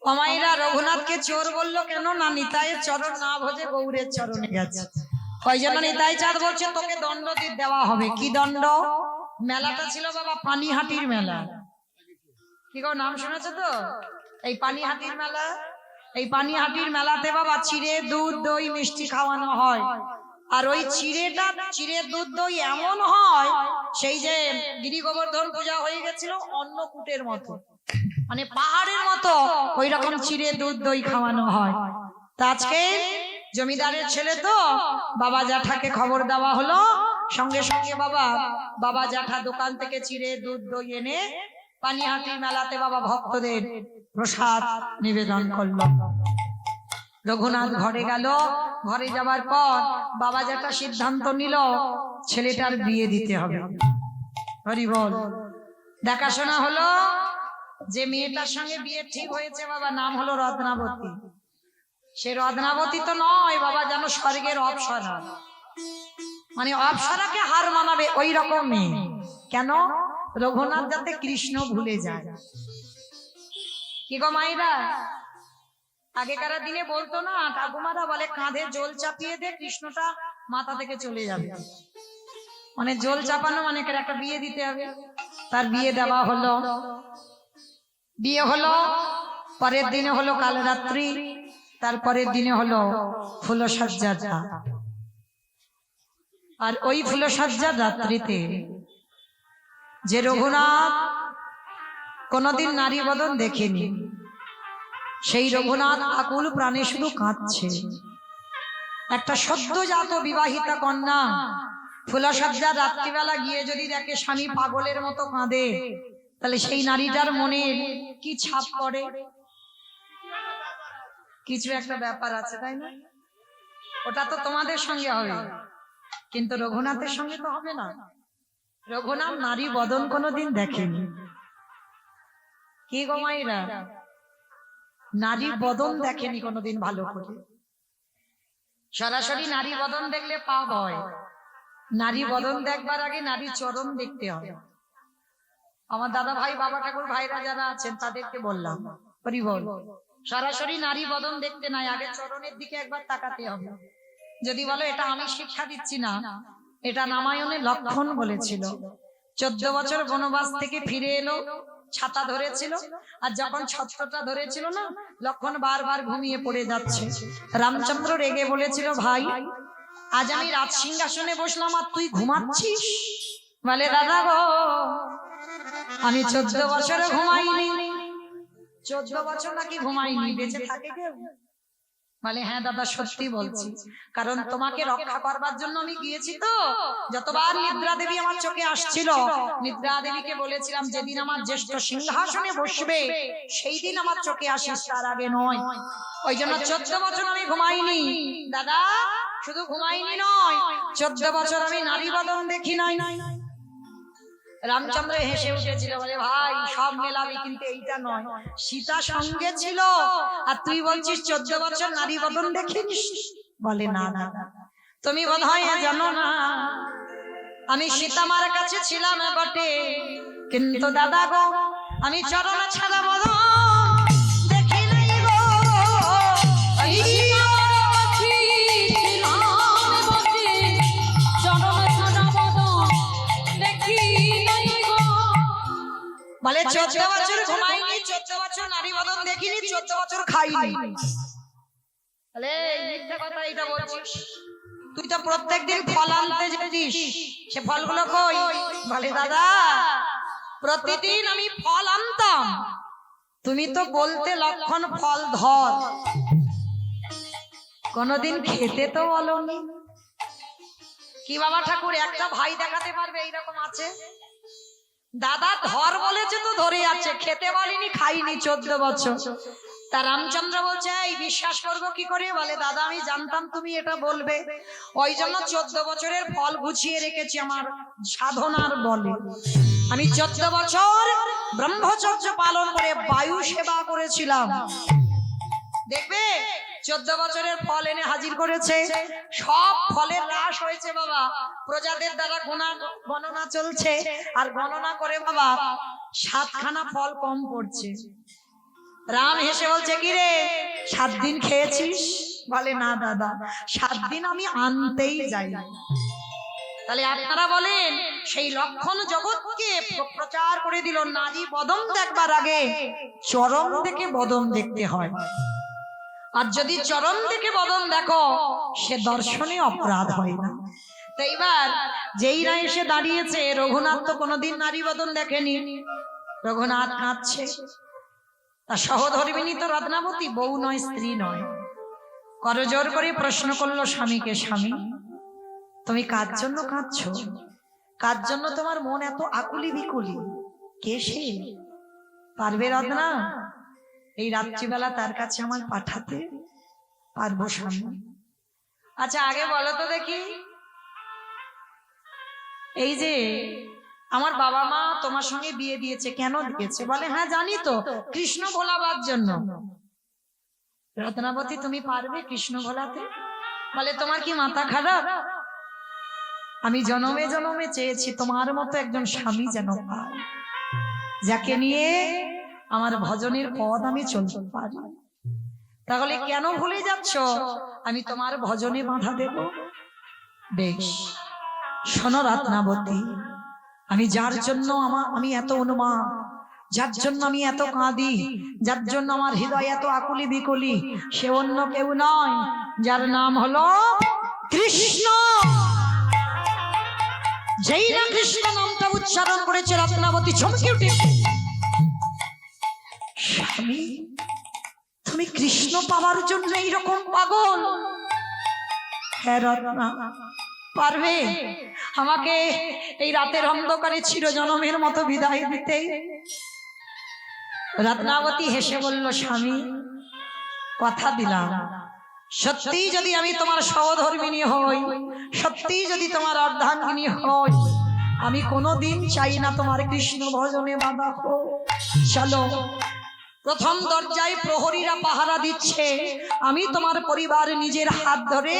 অমাইরা রঘুনাথকে চোর বললো কেন না? নিতাইয়ের চরণ না ভজে গৌরের চরণে গেছে। ওই জন্য নিতাই চাঁদ বলছে তোকে দণ্ড দেওয়া হবে। কি দণ্ড? মেলাটা ছিল বাবা পানিহাটির মেলা। কি গো নাম শুনেছো তো? এই পানিহাটির মেলা, এই পানিহাটির মেলাতে বাবা চিড়ে দুধ দই মিষ্টি খাওয়ানো হয়। আর ওই চিড়ে দুধ দই এমন হয়, সেই যে গিরি গোবর্ধন পূজা হয়ে গেছিল অন্নকূটের মতো, মানে পাহাড়ের মতো ওই রকম চিড়ে দুধ দই খাওয়ানো হয়। তা আজকে জমিদারের ছেলে তো বাবা জ্যাঠাকে খবর দেওয়া হলো, সঙ্গে সঙ্গে বাবা জ্যাঠা দোকান থেকে চিড়ে দুধ দই এনে পানিহাটির মেলাতে বাবা ভক্তদের প্রসাদ নিবেদন করলো। রঘুনাথ ঘরে গেল, ঘরে যাবার পর বাবা জ্যাঠা সিদ্ধান্ত নিল ছেলেটার বিয়ে দিতে হবে। হরি বল। দেখাশোনা হলো, যে মেয়েটার সঙ্গে বিয়ে ঠিক হয়েছে বাবা নাম হলো রত্নাবতী। সে রত্নাবতী তো নয় বাবা, যেন স্বর্গের অপ্সরা, মানে অপ্সরাকে হার মানাবে ওই রকম মেয়ে। কেন? রঘুনাথ যাতে কৃষ্ণ ভুলে যায়। কি গো মাইরা, আগেকার দিনে বলতো না, ঠাকুমারা বলে কাঁধে জল চাপিয়ে দে, কৃষ্ণটা মাথা থেকে চলে যাবে। মানে জল চাপানো মানে একটা বিয়ে দিতে হবে। তার বিয়ে দেওয়া হলো, বিয়ে হলো, পরের দিনে হলো কাল রাত্রি, তারপরের দিনে হলো ফুলসজ্জার রাত। আর ওই ফুলসজ্জার রাত্রিতে যে রঘুনাথ কোনদিন নারী বদন দেখেনি, সেই রঘুনাথ আকুল প্রাণে শুধু কাঁদছে। একটা সদ্যজাত বিবাহিতা কন্যা ফুলসজ্জার রাত্রিবেলা গিয়ে যদি দেখে স্বামী পাগলের মতো কাঁদে, তাহলে সেই নারীটার মনে কি ছাপ পড়ে? কিছু একটা ব্যাপার আছে, তাই না? ওটা তো তোমাদের সঙ্গে হবে, কিন্তু রঘুনাথের সঙ্গে তো হবে না। রঘুনাথ নারী বদন কোনোদিন দেখেনি। কি গো মাইরা, নারী বদন দেখেনি কোনোদিন ভালো করে। সরাসরি নারী বদন দেখলে পাপ হয়। নারী বদন দেখবার আগে নারী চরণ দেখতে হয়। আমার দাদা ভাই, বাবা ঠাকুর ভাইরা যারা আছেন তাদেরকে বললাম, বল সরাসরি নারী বদন দেখতে নাই, আগে চরণের দিকে একবার তাকাতে হবে। যদি বলো এটা আমি শিক্ষা দিচ্ছি না, এটা রামায়ণে লক্ষণ বলেছিল। 14 বছর বনবাস থেকে ফিরে এলো, ছাতা ধরেছিল, আর যখন ছত্রটা ধরেছিল না, লক্ষণ বারবার ঘুমিয়ে পড়ে যাচ্ছে। রামচন্দ্র রেগে বলেছিল, ভাই আজ আমি রাজ সিংহাসনে বসলাম আর তুই ঘুমাচ্ছিস? বলে, দাদা গো আমি 14 বছরে ঘুমাইনি। 14 বছর নাকি ঘুমাইনি, বেঁচে থাকে কেউ? বলে, হ্যাঁ দাদা সত্যি বলছি, কারণ তোমাকে রক্ষা করবার জন্য আমি গিয়েছি। তো যতবার নিদ্রা দেবী আমার চোখে আসছিল, নিদ্রা দেবীকে বলেছিলাম যেদিন আমার জ্যেষ্ঠ সিংহাসনে বসবে সেই দিন আমার চোখে আসিস, তার আগে নয়। ওই জন্য 14 বছর আমি ঘুমাইনি। দাদা শুধু ঘুমাইনি নয়, 14 বছর আমি নারী বদন দেখি নাই। রামচন্দ্র হেসে উঠেছিল, বলে, ভাই সব মেলাবি, কিন্তু এইটা নয়। সীতা সঙ্গে ছিল আর তুই বলছিস 14 বছর নারী বদন দেখিস? বলে, না না, তুমি বোধহয় জানো না, আমি সীতামার কাছে ছিলাম বটে, কিন্তু দাদা গো আমি চরণ ছাড়া বদন দেখি নাই গো।
এই সীতামার কাছে ছিলাম বটে, চরণ ছাড়া বদন দেখি নাই গো।
বলে 14 বছর ঘুমাইনি, 14 বছর নারী বদন দেখিনি, 14 বছর খাইনি। বলে, এই মিথ্যা কথা এটা বলছিস? তুই তো প্রত্যেকদিন ফল আনতে যেতিস, সে ফলগুলো কই? বলে, দাদা প্রতিদিন আমি ফল আনতাম, তুমি তো বলতে লক্ষণ ফল ধর, কোনদিন খেতে তো বলোনি। কি বাবা ঠাকুর একটা ভাই দেখাতে পারবে এইরকম আছে? দাদা ধর বলেছে তো ধরে আছে, খেতে বলিনি, খাইনি 14 বছর। তা রামচন্দ্র বলছে, এই বিশ্বাস করবো কি করে? বলে, দাদা আমি জানতাম তুমি এটা বলবে, ওই জন্য 14 বছরের ফল গুছিয়ে রেখেছি আমার সাধনার বলে। আমি 14 বছর ব্রহ্মচর্য পালন করে বায়ু সেবা করেছিলাম। দেখবে 14 বছরের ফল এনে হাজির করেছে, সব ফলের রাস হয়েছে বাবা, প্রজাদের দ্বারা গণনা চলছে, আর গণনা করে বাবা 7খানা ফল কম পড়ছে। রাম হেসে বলছে, কি রে 7 দিন খেয়েছিস? বলে, না দাদা 7 দিন আমি আনতেই যাই। তাহলে আপনারা বলেন, সেই লক্ষণ জগৎকে প্রচার করে দিল, নারী বদন দেখবার আগে চরণ থেকে বদন দেখতে হয়, আর যদি চরণ থেকে বদন দেখো সে দর্শনে অপরাধ হয় না। তো এইবার যেই না এসে দাঁড়িয়েছে, রঘুনাথ তো কোনোদিন নারী বদন দেখেনি, রঘুনাথ কাঁদছে। তার সহধর্মিনী তো রত্নাবতী, বউ নয়, স্ত্রী নয়, করজোর করে প্রশ্ন করলো স্বামীকে, স্বামী তুমি কার জন্য কাঁদছো? কার জন্য তোমার মন এত আকুলি বিকুলি? কে সে? পারবে রত্না এই রাত্রিবেলা তার কাছে আমার পাঠাতে? পারবো স্বামী। আচ্ছা আগে বলো তো দেখি, এই যে আমার বাবা মা তোমার সঙ্গে বিয়ে দিয়েছে, কেন দিয়েছে? বলে, হ্যাঁ জানি তো, কৃষ্ণ ভোলাবার জন্য। রত্নাবতী তুমি পারবে কৃষ্ণ ভোলাতে? বলে, তোমার কি মাথা খারাপ? আমি জনমে জনমে চেয়েছি তোমার মতো একজন স্বামী যেন পাই, যাকে নিয়ে আমার ভজনের পথ আমি চলতে পারি। তাহলে কেন ভুলে যাচ্ছ আমি তোমার ভজনে বাধা দেব? বেশ, শোনো রত্নাবতী, আমি যার জন্য আমি এত অনুমান, যার জন্য আমি এত কাঁদি, যার জন্য আমার হৃদয় এত আকুলি বিকুলি, সে অন্য কেউ নয়, যার নাম হলো কৃষ্ণ। যেই না কৃষ্ণ নামটা উচ্চারণ করেছে রত্নাবতী চমকে উঠে, স্বামী তুমি কৃষ্ণ পাওয়ার জন্য এইরকম পাগল? হ্যাঁ রত্না, পারবে আমাকে এই রাতের অন্ধকারে চিরজনমের মতো বিদায় দিতে? রত্নাবতী হেসে বলল, স্বামী কথা দিলাম, সত্যি যদি আমি তোমার সহধর্মিণী হই, সত্যি যদি তোমার অর্ধাঙ্গিনী হই, আমি কোনোদিন চাই না তোমার কৃষ্ণ ভজনে বাধা হোক। চলো, প্রথম দরজায় প্রহরীরা পাহারা দিচ্ছে, আমি তোমার পরিবার নিজের হাত ধরে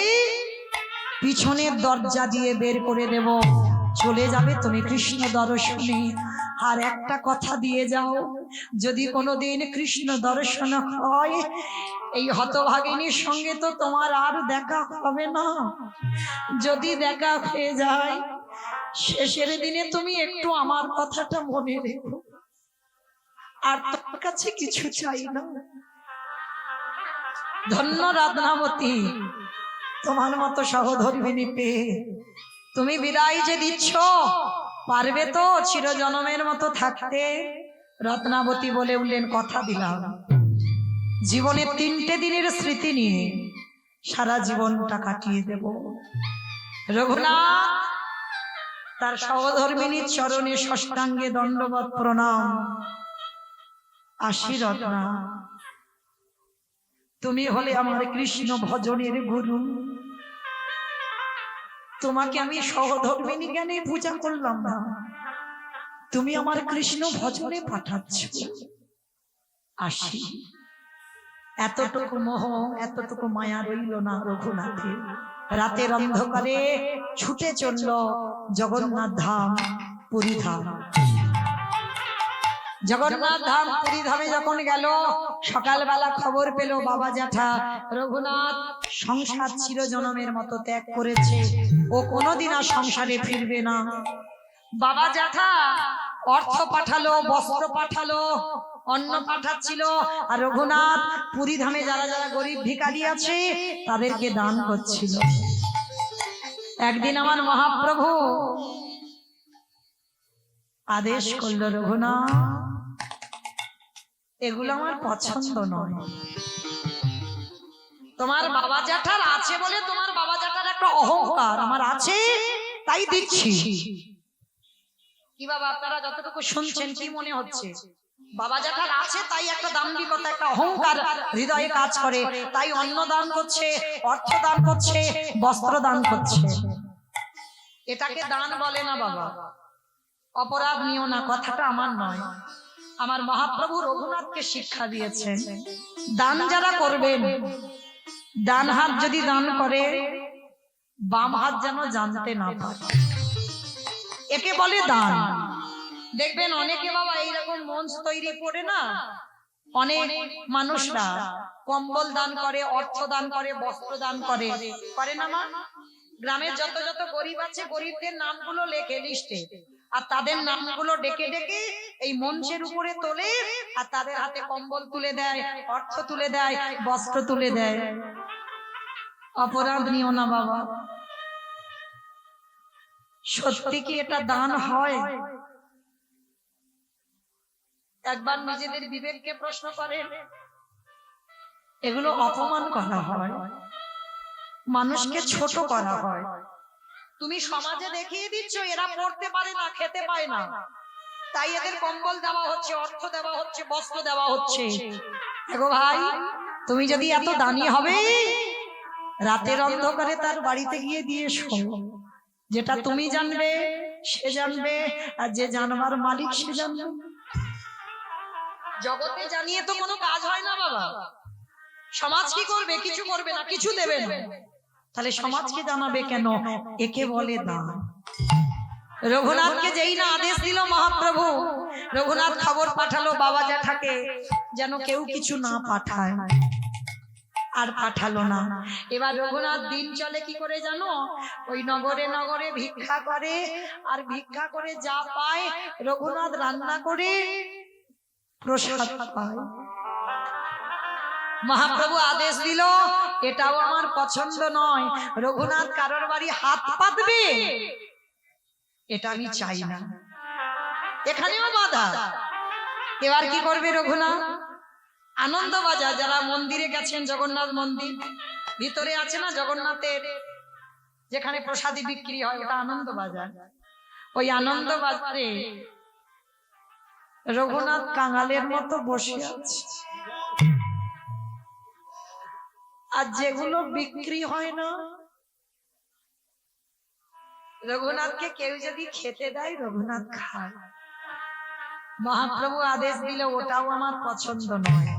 পিছনের দরজা দিয়ে বের করে দেব, চলে যাবে তুমি কৃষ্ণ দর্শনে। আর একটা কথা দিয়ে যাও, যদি কোনোদিন কৃষ্ণ দর্শন হয়, এই হতভাগিনীর সঙ্গে তো তোমার আর দেখা হবে না। যদি দেখা হয়ে যায়, শেষের দিনে তুমি একটু আমার কথাটা মনে রেখো, আর তোমার কাছে কিছু চাই না। ধন্য রত্নাবতী, তোমার মতো সহধর্মিণী পেয়ে তুমি বিদায় যে দিচ্ছ, পারবে তো চিরজনমের মতো থাকতে? রত্নাবতী বলে উঠলেন, কথা দিলাম, জীবনের 3টে দিনের স্মৃতি নিয়ে সারা জীবনটা কাটিয়ে দেব। রঘুনাথ তার সহধর্মিণীর চরণে ষষ্ঠাঙ্গে দণ্ডবৎ প্রণাম। আসি রত্না, তুমি হলে আমার কৃষ্ণ ভজনের গুরু, তোমাকে আমি সহধর্মিণী জ্ঞানে পূজা করলাম না, তুমি আমার কৃষ্ণ ভজনে পাঠাচ্ছ। আসি। এতটুকু মোহ, এতটুকু মায়া রইল না রঘুনাথে। রাতের অন্ধকারে ছুটে চলল জগন্নাথ ধাম, পুরী ধাম। জগন্নাথ ধাম পুরী ধামে যখন গেল, সকালবেলা খবর পেল বাবা জ্যাঠা রঘুনাথ সংসার চিরজনমের মতো ত্যাগ করেছে, ও কোনোদিন আর সংসারে ফিরবে না। বাবা জ্যাঠা অর্থ পাঠালো, বস্ত্র পাঠালো, অন্ন পাঠাচ্ছিল, আর রঘুনাথ পুরী ধামে যারা যারা গরিব ভিখারি আছে তাদেরকে দান করছিল। একদিন আমার মহাপ্রভু আদেশ করলো, রঘুনাথ এগুলো আমার পছন্দ নয়, তোমার বাবা জ্যাঠার আছে বলে, তোমার বাবা জ্যাঠার একটা অহংকার, আমার আছে তাই দিচ্ছি। কি বাবা, আপনারা যতটুকু শুনছেন কি মনে হচ্ছে? বাবা জ্যাঠার আছে তাই একটা দাম্ভিকতা, একটা অহংকার হৃদয়ে কাজ করে, তাই অন্ন দান করছে, অর্থ দান করছে, বস্ত্র দান করছে। এটাকে দান বলে না বাবা, অপরাধ নিও না, কথাটা আমার নয়, আমার মহাপ্রভু রঘুনাথকে শিক্ষা দিয়েছেন। দান যারা করবেন, ডান হাত যদি দান করে, বাম হাত যেন জানতে না পারে, একে বলে দান। দেখবেন অনেকে বাবা এইরকম মঞ্চ তৈরি করে না, অনেক মানুষরা কম্বল দান করে, অর্থ দান করে, বস্ত্র দান করে, করে না মা? গ্রামের যত যত গরিব আছে, গরিবদের নামগুলো লেখে লিস্টে, আর তাদের নামগুলো ডেকে ডেকে এই মঞ্চের উপরে তোলে, আর তাদের হাতে কম্বল তুলে দেয়, অর্থ তুলে দেয়, বস্ত্র তুলে দেয়। অপরাধ নিও না বাবা, সত্যি কি এটা দান হয়? একবার নিজেদের বিবেককে প্রশ্ন করেন। এগুলো অপমান করা হয়, মানুষকে ছোট করা হয়। তুমি সমাজে দেখিয়ে দিচ্ছ এরা পড়তে পারে না, খেতে পায় না, তাই এদের কম্বল দেওয়া হচ্ছে, অর্থ দেওয়া হচ্ছে, বস্ত্র দেওয়া হচ্ছে। দেখো ভাই, তুমি যদি এত দানি হবে, রাতের অন্ধকারে তার বাড়িতে গিয়ে দিয়ে শো, যেটা তুমি জানবে সে জানবে, আর যে জানবার মালিক সে জানবে। জগতে জানিয়ে তো কোনো কাজ হয় না বাবা। সমাজ কি করবে? কিছু করবে না, কিছু দেবে না, তাহলে সমাজকে জানাবে কেন? একে বলে দান। রঘুনাথকে যেই না আদেশ দিল মহাপ্রভু, রঘুনাথ খবর পাঠালো বাবা জ্যাঠাকে যেন কেউ কিছু না পাঠায়। আর পাঠালো না। এবার রঘুনাথ দিন চলে কি করে জানো? ওই নগরে নগরে ভিক্ষা করে, আর ভিক্ষা করে যা পায় রঘুনাথ রান্না করে প্রসাদ পায়। মহাপ্রভু আদেশ দিল, এটাও আমার পছন্দ নয়, রঘুনাথ কারোর বাড়ি হাত পাতবে এটা আমি চাই না। এখানেও বাধা। এবার কি করবে রঘুনাথ? আনন্দ বাজার, যারা মন্দিরে গেছেন, জগন্নাথ মন্দির ভিতরে আছে না জগন্নাথের, যেখানে প্রসাদী বিক্রি হয়, ওটা আনন্দ বাজার। ওই আনন্দ বাজারে রঘুনাথ কাঙালের মতো বসে আছে, আর যেগুলো বিক্রি হয় না রঘুনাথকে কেউ যদি খেতে দেয় রঘুনাথ খায়। মহাপ্রভু আদেশ দিল, ওটাও আমার পছন্দ নয়,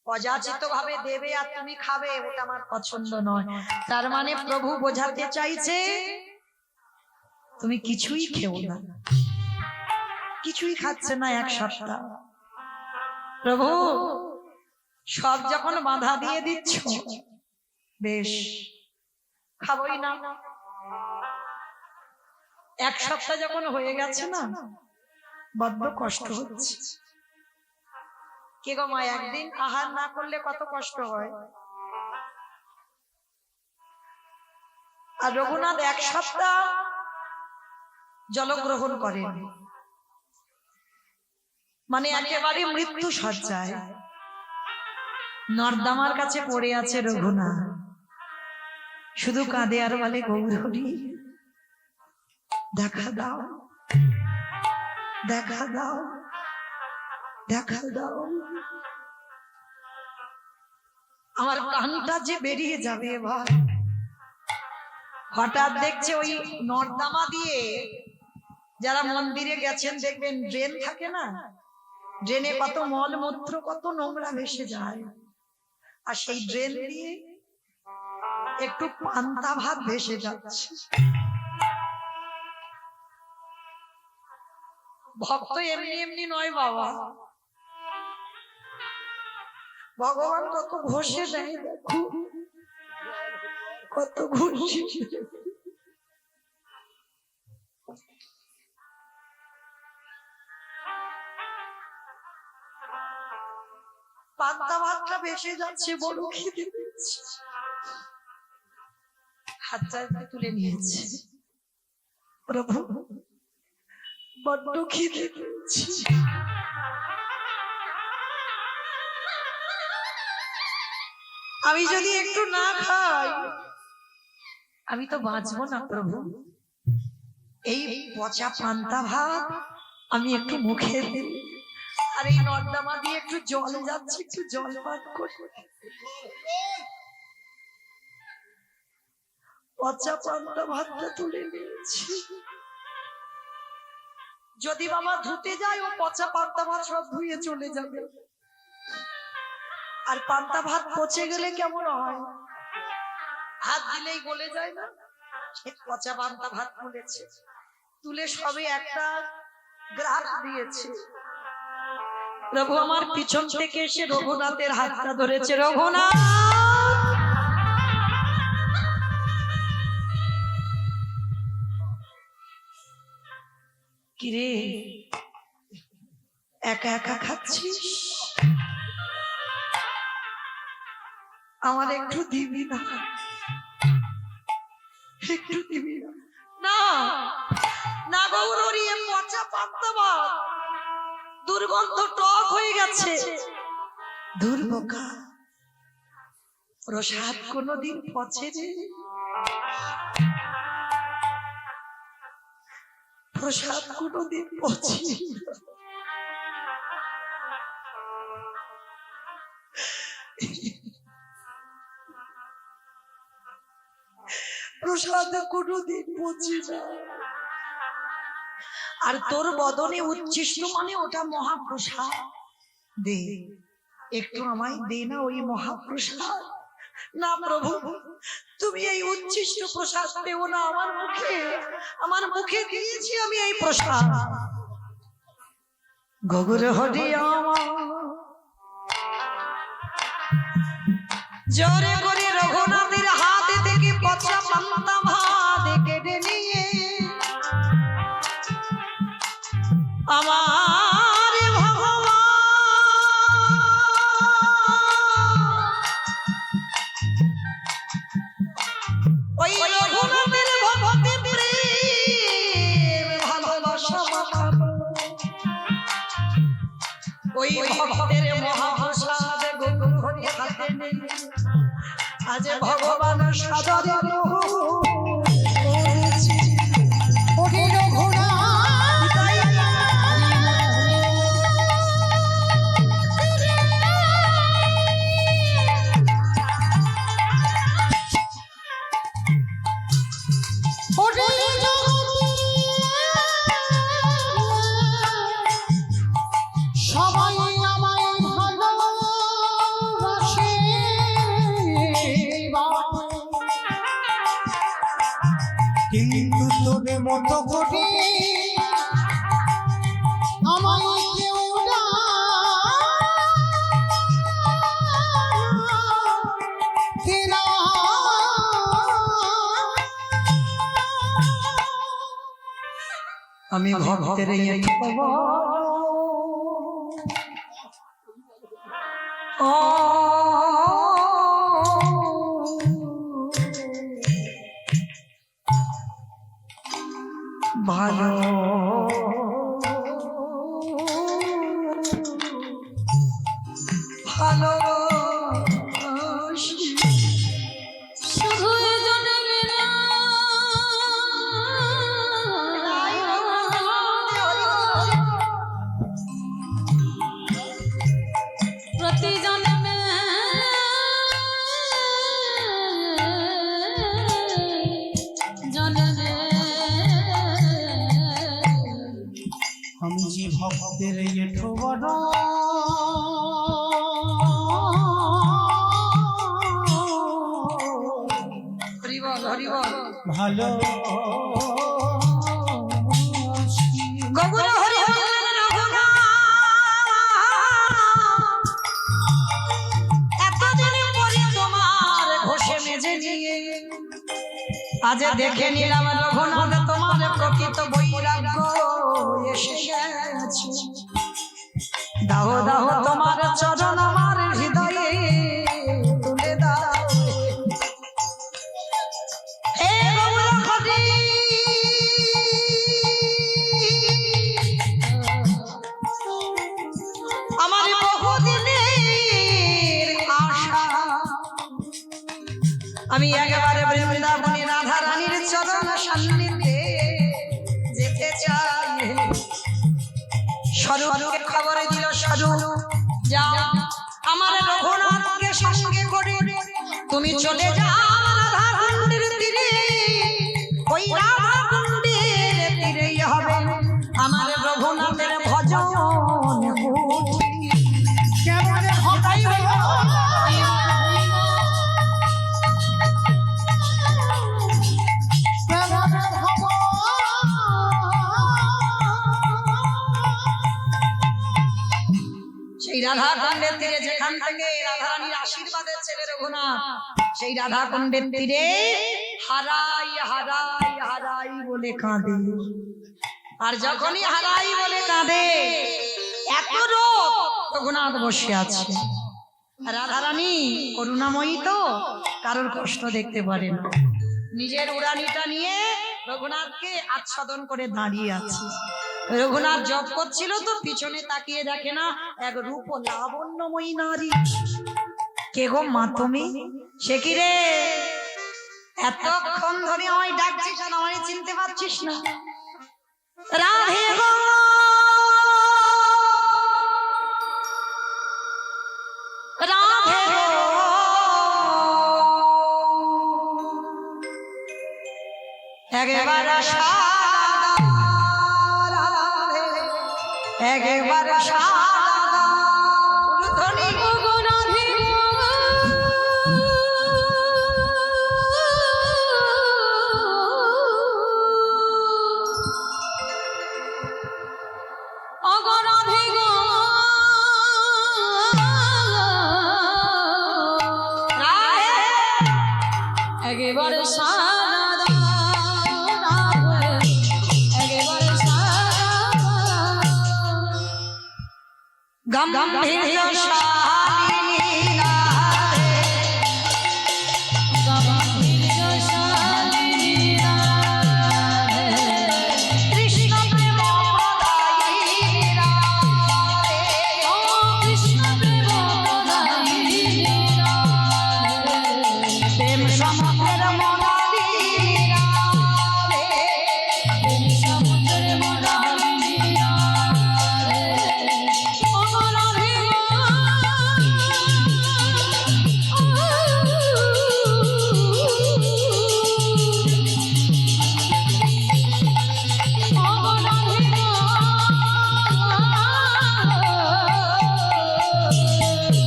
অযাচিত ভাবে দেবে আর তুমি খাবে, ওটা আমার পছন্দ নয়। তার মানে প্রভু বোঝাতে চাইছে তুমি কিছুই খেও না। কিছুই খাচ্ছে না এক সপ্তাহ। প্রভু সব যখন বাধা দিয়ে দিচ্ছ, বেশ খাবোই না। এক সপ্তাহ যখন হয়ে গেছে না, বড্ড কষ্ট হচ্ছে। কে গো মা, একদিন আহার না করলে কত কষ্ট হয়। আর রঘুনাথ এক সপ্তাহ জলগ্রহণ করেন, মানে একেবারে মৃত্যু সজ্জায় নর্দমার কাছে পড়ে আছে রঘুনাথ, শুধু কাঁদে আর বলে, গৌরহরি দেখা দাও, দেখা দাও, দেখা দাও, আমার কানটা যে বেরিয়ে যাবে এবার। হঠাৎ দেখছে ওই নর্দমা দিয়ে, যারা মন্দিরে গেছেন দেখবেন ড্রেন থাকে না, ড্রেনে কত মলমূত্র কত নোংরা ভেসে যায়, আর সেই ড্রেন দিয়ে একটু পান্তা ভাত ভেসে যাচ্ছে। ভক্ত এমনি এমনি নয় বাবা, ভগবান কত ঘষে দেয়, দেখো কত ঘষে। পান্তা ভাতটা ভেসে যাচ্ছে, বড় খিদে পেয়েছে, হাত চাইতে তুলে নিয়েছে। প্রভু বড্ড খিদে পেয়েছে, আমি যদি একটু না খাই আমি তো বাঁচবো না। প্রভু এই পচা পান্তা ভাত আমি একটু মুখে দিই, আর এই নর্দমা দিয়ে একটু জল যাচ্ছে, একটু জল পান করি। পচা পান্তা ভাতটা তুলে নিয়েছি, যদি বাবা ধুতে যায় ও পচা পান্তা ভাত সব ধুয়ে চলে যাবে। আর পান্তা ভাত পচে গেলে কেমন হয়, হাত দিলেই গলে যায় না। পচা পান্তা ভাত তুলেছে, তুলে সবে একটা গ্রাস দিয়েছে। প্রভু আমার পিছন থেকে এসে রঘুনাথের হাতটা ধরেছে। রঘুনাথ কিরে, একা একা খাচ্ছিস, আমার একটু দিবি না, একটু দিবি না? না না গৌরী, পচা পান্তা ভাত দুর্গন্ধ টক হয়ে গেছে। দুর্বোকা, প্রসাদ কোনদিন পচে রে? প্রসাদ কোনদিন পচে? প্রসাদ কোনদিন পচে না। আর তোর বদনে উচ্ছিষ্ট মানে ওটা মহাপ্রসাদ। দে একটু আমায় দে না ওই মহাপ্রসাদ। না প্রভু, তুমি এই উচ্ছিষ্ট প্রসাদ দেও না আমার মুখে, আমার মুখে দিয়েছি আমি এই প্রসাদ। গৌর হরি আমার জোরে করে রঘুনাথের হাতে থেকে পচা পান্তা ভাত কেটে নিয়ে আমার ভগবান ওই রঘুনাথের ভক্তি প্রেম ভালোবাসা মাখাবো ওই ভক্তের মহাপ্রসাদ গরু হরি হাতে নেই আজ ভগবান সাদরে
ওরে রঘুনাথ ওরে সবাই আমায় ভালোবাসে কিন্তু তোরে মতো করে আমায় কেউ
আমি ভক্তের এই খবর ও ভালো ভালো
শুধু জনমে না প্রতি জনমে জনমে
আমি যে ভক্তের এঠো বড়
হরিবল হরিবল
ভালো
গগন হরি হরি রঘুনাথ এতদিন পরে তোমার ঘষে মেজে নিয়ে আজ দেখে নিলাম রঘুনাথ তোমার প্রকৃত বৈরাগ্য এসে গেছে দাও দাও তোমার চরণ আমার হৃদয়ে তুলে দাও হে গৌরহরি আমার বহুদিনের আশা আমি একেবারে বৃন্দাবনে রাধা রানীর চরণ সান্নিধ্যে যেতে চাই স্বরূপকে খবর দিল স্বরূপ যাও আমার রঘুনাথকে সঙ্গে করে তুমি চলে যাও রাধা কুণ্ডের তীরে ওই রাধা কুণ্ডের তীরেই হবে আমার রঘুনাথের ভজন
কেমন হতাই হলো কেমন হব
সেই রাধা কুণ্ডের তীরে যেখান থেকে রাধা রানীর আশীর্বাদের ছেলে রঘুনাথ সেই রাধা কুণ্ডের তীরে হারাই হারাই হারাই বলে কাঁদে আর যখনই হারাই বলে কাঁদে এত রোগ রঘুনাথ বসে আছে রাধা রানী করুণাময়ী তো কারোর কষ্ট দেখতে পারে না নিজের উড়ানিটা নিয়ে রঘুনাথকে আচ্ছাদন করে দাঁড়িয়ে আছে রঘুনাথ জপ করছিল তো পিছনে তাকিয়ে দেখে না এক রূপ লাবণ্যময়ী নারী কে গো মা তুমি সে কি রে এতক্ষণ ধরে আমায় ডাকছিস আর আমায় চিনতে পারছিস না রাধে গো রাধে গো একবার একবার সাদা ধনী
গগনাধি অগরাধি গো
গম্ভীর্যশালিনী রাধে,
গম্ভীর্যশালিনী রাধে,
কৃষ্ণ প্রেম প্রদায়িনী রাধে,
ও কৃষ্ণ প্রেম প্রদায়িনী রাধে,
প্রেম সমুদ্রের মনালিনী রাধে,
প্রেম সমুদ্রে মনালিনী রাধে, ও রাধে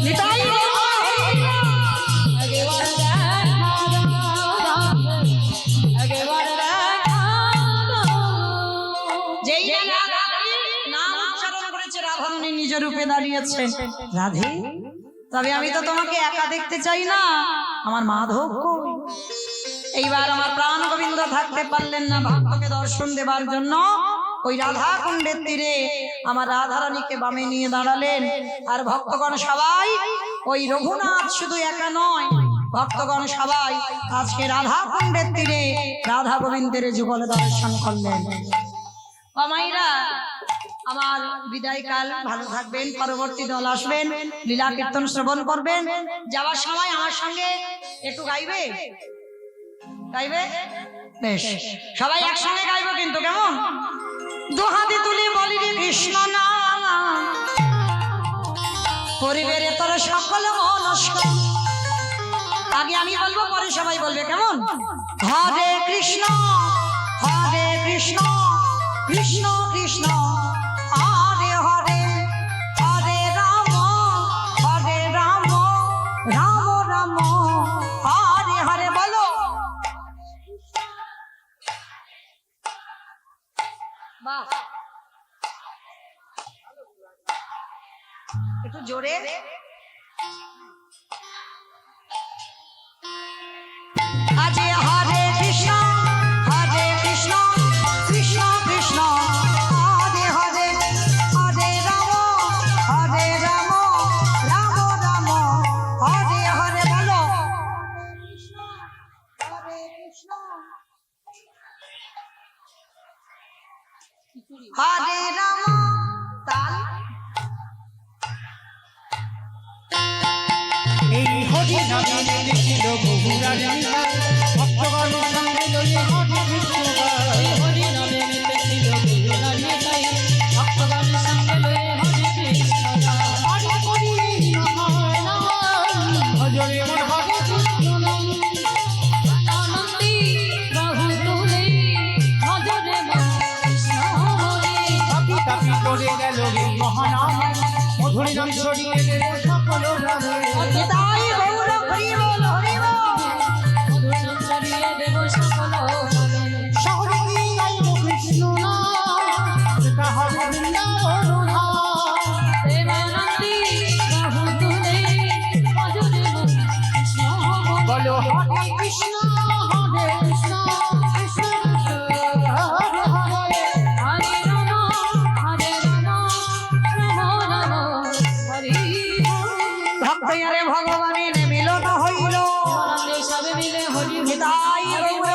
নিতাই যেই না রাধারানীর নাম উচ্চারণ করেছে রাধারানী নিজ রূপে দাঁড়িয়েছেন। রাধে, তবে আমি তো তোমাকে একা দেখতে চাই না, আমার মাধব কই? এইবার আমার প্রাণ গোবিন্দ থাকতে পারলেন না ভক্তকে দর্শন দেবার জন্য, ওই রাধা কুণ্ডের তীরে আমার রাধারানীকে বামে নিয়ে দাঁড়ালেন। আর ভক্তগণ সবাই, ওই রঘুনাথ শুধু একা নয়, ভক্তগণ সবাই আজকে রাধা কুণ্ডের তীরে রাধা গোবিন্দের যুগল দর্শন করলেন। মাইরা, আমার বিদায় কাল ভালো থাকবেন, পরবর্তী দল আসবেন, লীলা কীর্তন শ্রবণ করবেন। যাওয়ার সময় আমার সঙ্গে একটু গাইবে, গাইবে? বেশ, সবাই একসঙ্গে গাইবো কিন্তু, কেমন? দুহাতে তুলে বলি রে কৃষ্ণ নাম, পরিবারে তোর সকল মনস্ক। আগে আমি বলবো, পরে সবাই বলবে, কেমন? হরে কৃষ্ণ হরে কৃষ্ণ, কৃষ্ণ কৃষ্ণ হরে হরে, হরে রাম রাম রাম হরে হরে। বলো বাহ, একটু জোরে। আজি হরে কৃষ্ণ কৃষ্ণ কৃষ্ণ হরে হরে, হরে রাম রাম রাম হরে হরে। বলো হরে কৃষ্ণ হরে রাম। তাল
এই হরি নামে লিখিল বহুরানী ভক্তগণ সঙ্গে লইয়া হরে কৃষ্ণ গায়।
হরি নামে মিটেছিল বহুরানী গাই, ভক্তগণ সঙ্গে লয়ে হরে কৃষ্ণ গায়।
হরি হরি নারায়ণ ভজরে মন হরে কৃষ্ণ নাম।
আনন্দী বাহু তুলে ভজরে মন কৃষ্ণ হরে।
তাপি তাপি করে গেল রে মহানাম, মধুরী নাম ছড়িয়ে গেল সকল গ্রামে।
নিতাই গৌর হরি বল হরি বল।
মধুর নাম ছড়িয়ে দেব সকল ঘরে।
শহরে গিয়ে গাইব কৃষ্ণ নাম, সেটা হবে বৃন্দাবন ধাম।
প্রেমানন্দী বাহু তুলে ভজরে মন কৃষ্ণ হরে।
বলো হরে কৃষ্ণ কৃষ্ণ কৃষ্ণ হরে হরে।
হরে রাম রাম রাম হরি হরে।
ভক্তয়ারে ভগবানের মিলন হইল,
সবে মিলে হরি হরি।
নিতাই গৌর